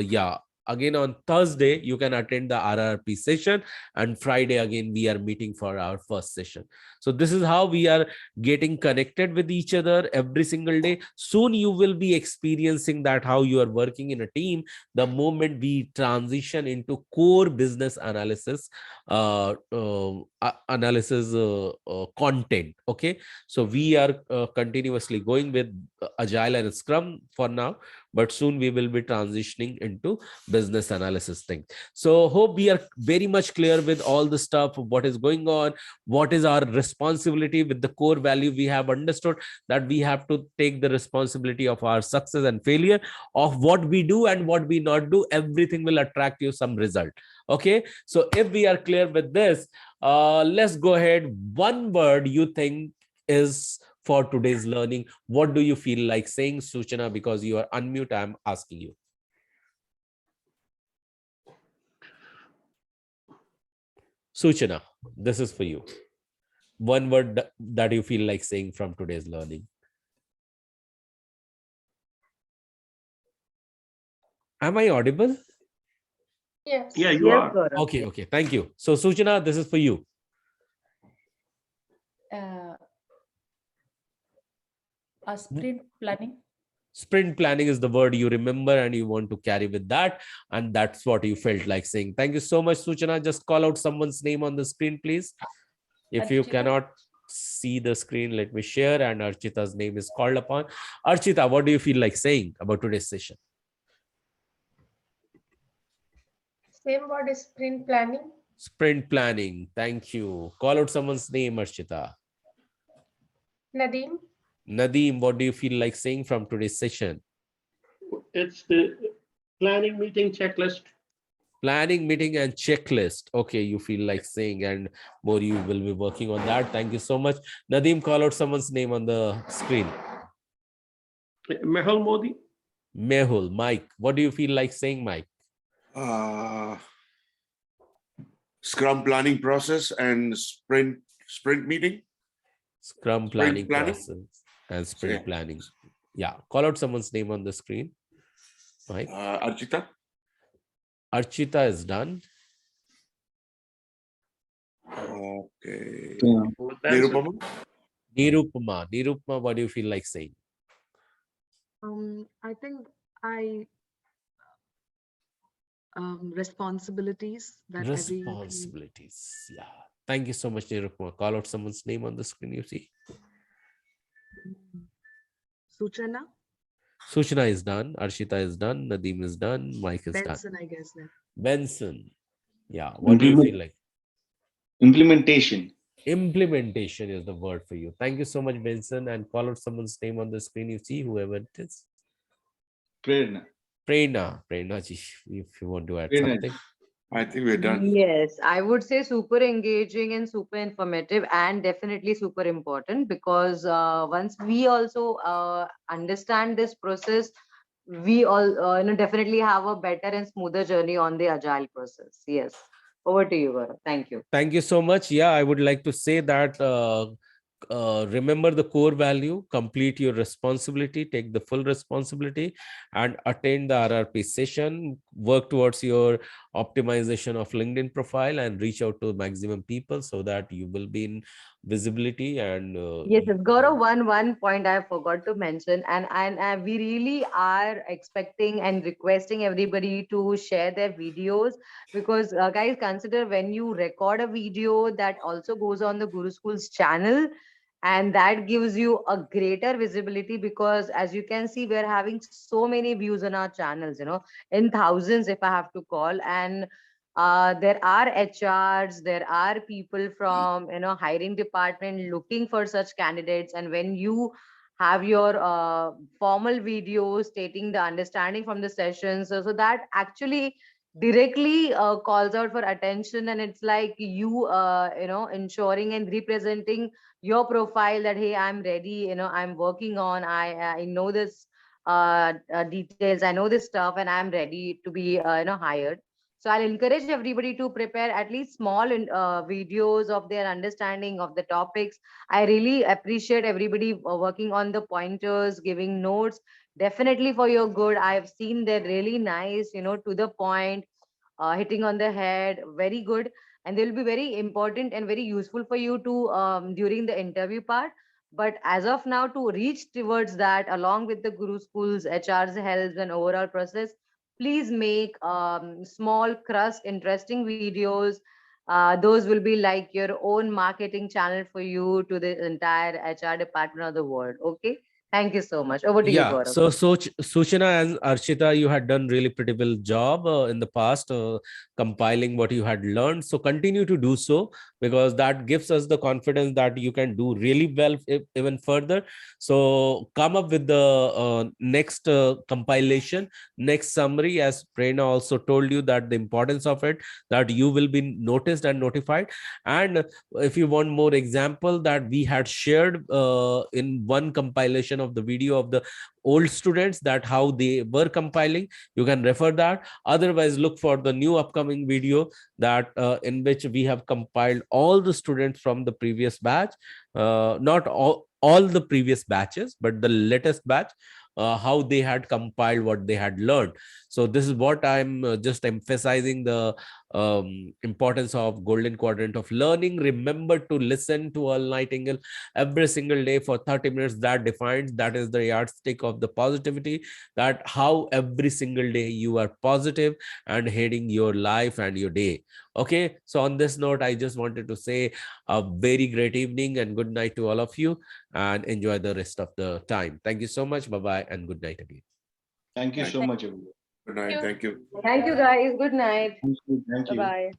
yeah again on Thursday, you can attend the RRP session, and Friday again, we are meeting for our first session. So this is how we are getting connected with each other every single day. Soon you will be experiencing that how you are working in a team the moment we transition into core business analysis content. Okay, so we are continuously going with Agile and Scrum for now, but soon we will be transitioning into business analysis thing. So hope we are very much clear with all the stuff of what is going on, what is our responsibility with the core value. We have understood that we have to take the responsibility of our success and failure, of what we do and what we not do. Everything will attract you some result. Okay, so if we are clear with this, let's go ahead. One word you think is for today's learning, what do you feel like saying, Suchana? Because you are unmute, I'm asking you. Suchana, this is for you. One word that you feel like saying from today's learning. Am I audible?
Yes.
Yeah, you
Yes,
are.
Gaurav.
Okay, okay, thank you. So Suchana, this is for you.
Sprint planning.
Sprint planning is the word you remember and you want to carry with that, and that's what you felt like saying. Thank you so much, Suchana. Just call out someone's name on the screen, please. If you
Archita?
cannot see the screen, let me share. And Archita's name is called upon. Archita, what do you feel like saying about today's session?
Same word is sprint planning.
Sprint planning. Thank you. Call out someone's name, Archita.
Nadeem.
Nadeem, what do you feel like saying from today's session?
It's the planning meeting checklist.
Planning, meeting, and checklist. Okay, you feel like saying, and more you will be working on that. Thank you so much. Nadeem, call out someone's name on the screen.
Mehul Modi.
Mehul, Mike, what do you feel like saying, Mike?
Scrum planning process and sprint meeting.
Scrum planning process and sprint
Yeah.
planning. Yeah, call out someone's name on the screen. Mike.
Archita.
Archita is done.
Okay.
Yeah.
Nirupama?
Nirupama. Nirupama, what do you feel like saying?
I think responsibilities that
Responsibilities. Yeah. Thank you so much, Nirupama. Call out someone's name on the screen, you see.
Suchana.
Suchana is done. Archita is done. Nadeem is done. Mike is
Benson,
done.
I guess then.
Benson. Yeah. What do you feel like?
Implementation.
Implementation is the word for you. Thank you so much, Benson. And call out someone's name on the screen, you see, whoever it is.
Prerna.
Prerna. Prerna ji, if you want to add
Prerna.
something.
I think we're done.
Yes, I would say super engaging and super informative, and definitely super important, because once we also understand this process, we all definitely have a better and smoother journey on the agile process. Yes, over to you, Gaurav. Thank you.
Thank you so much. Yeah, I would like to say that remember the core value, complete your responsibility, take the full responsibility, and attend the RRP session. Work towards your optimization of LinkedIn profile and reach out to maximum people so that you will be in visibility. And
Yes, Gaurav, one point I forgot to mention, and we really are expecting and requesting everybody to share their videos, because guys, consider when you record a video, that also goes on the Guru School's channel, and that gives you a greater visibility, because as you can see, we're having so many views on our channels, in thousands if I have to call. And there are HRs, there are people from hiring department looking for such candidates, and when you have your formal videos stating the understanding from the sessions, so that actually directly calls out for attention, and it's like you ensuring and representing your profile that, hey, I'm ready, I'm working on, I know this details, I know this stuff, and I'm ready to be hired. So I'll encourage everybody to prepare at least small videos of their understanding of the topics. I really appreciate everybody working on the pointers, giving notes. Definitely for your good. I've seen they're really nice, to the point, hitting on the head, very good. And they will be very important and very useful for you to during the interview part. But as of now, to reach towards that, along with the Guru Schools, HR's helps and overall process, please make small crust interesting videos. Those will be like your own marketing channel for you to the entire HR department of the world. Okay, thank you so much. Over to you,
Yeah,
Gaurav.
so Suchana and Archita, you had done really pretty well job in the past, compiling what you had learned. So continue to do so, because that gives us the confidence that you can do really well even further. So come up with the next compilation, next summary, as Prerna also told you that the importance of it, that you will be noticed and notified. And if you want more example, that we had shared in one compilation of the video of the old students, that how they were compiling, you can refer that. Otherwise, look for the new upcoming video, that in which we have compiled all the students from the previous batch, not all the previous batches, but the latest batch, how they had compiled what they had learned. So this is what I'm just emphasizing, the importance of golden quadrant of learning. Remember to listen to All Nightingale every single day for 30 minutes. That is the yardstick of the positivity, that how every single day you are positive and heading your life and your day. Okay, so on this note, I just wanted to say a very great evening and good night to all of you, and enjoy the rest of the time. Thank you so much. Bye bye and good night again.
Thank you
Thank
so much, everyone.
Good night. Thank you.
Thank you, guys. Good night.
Thank you.
Bye bye.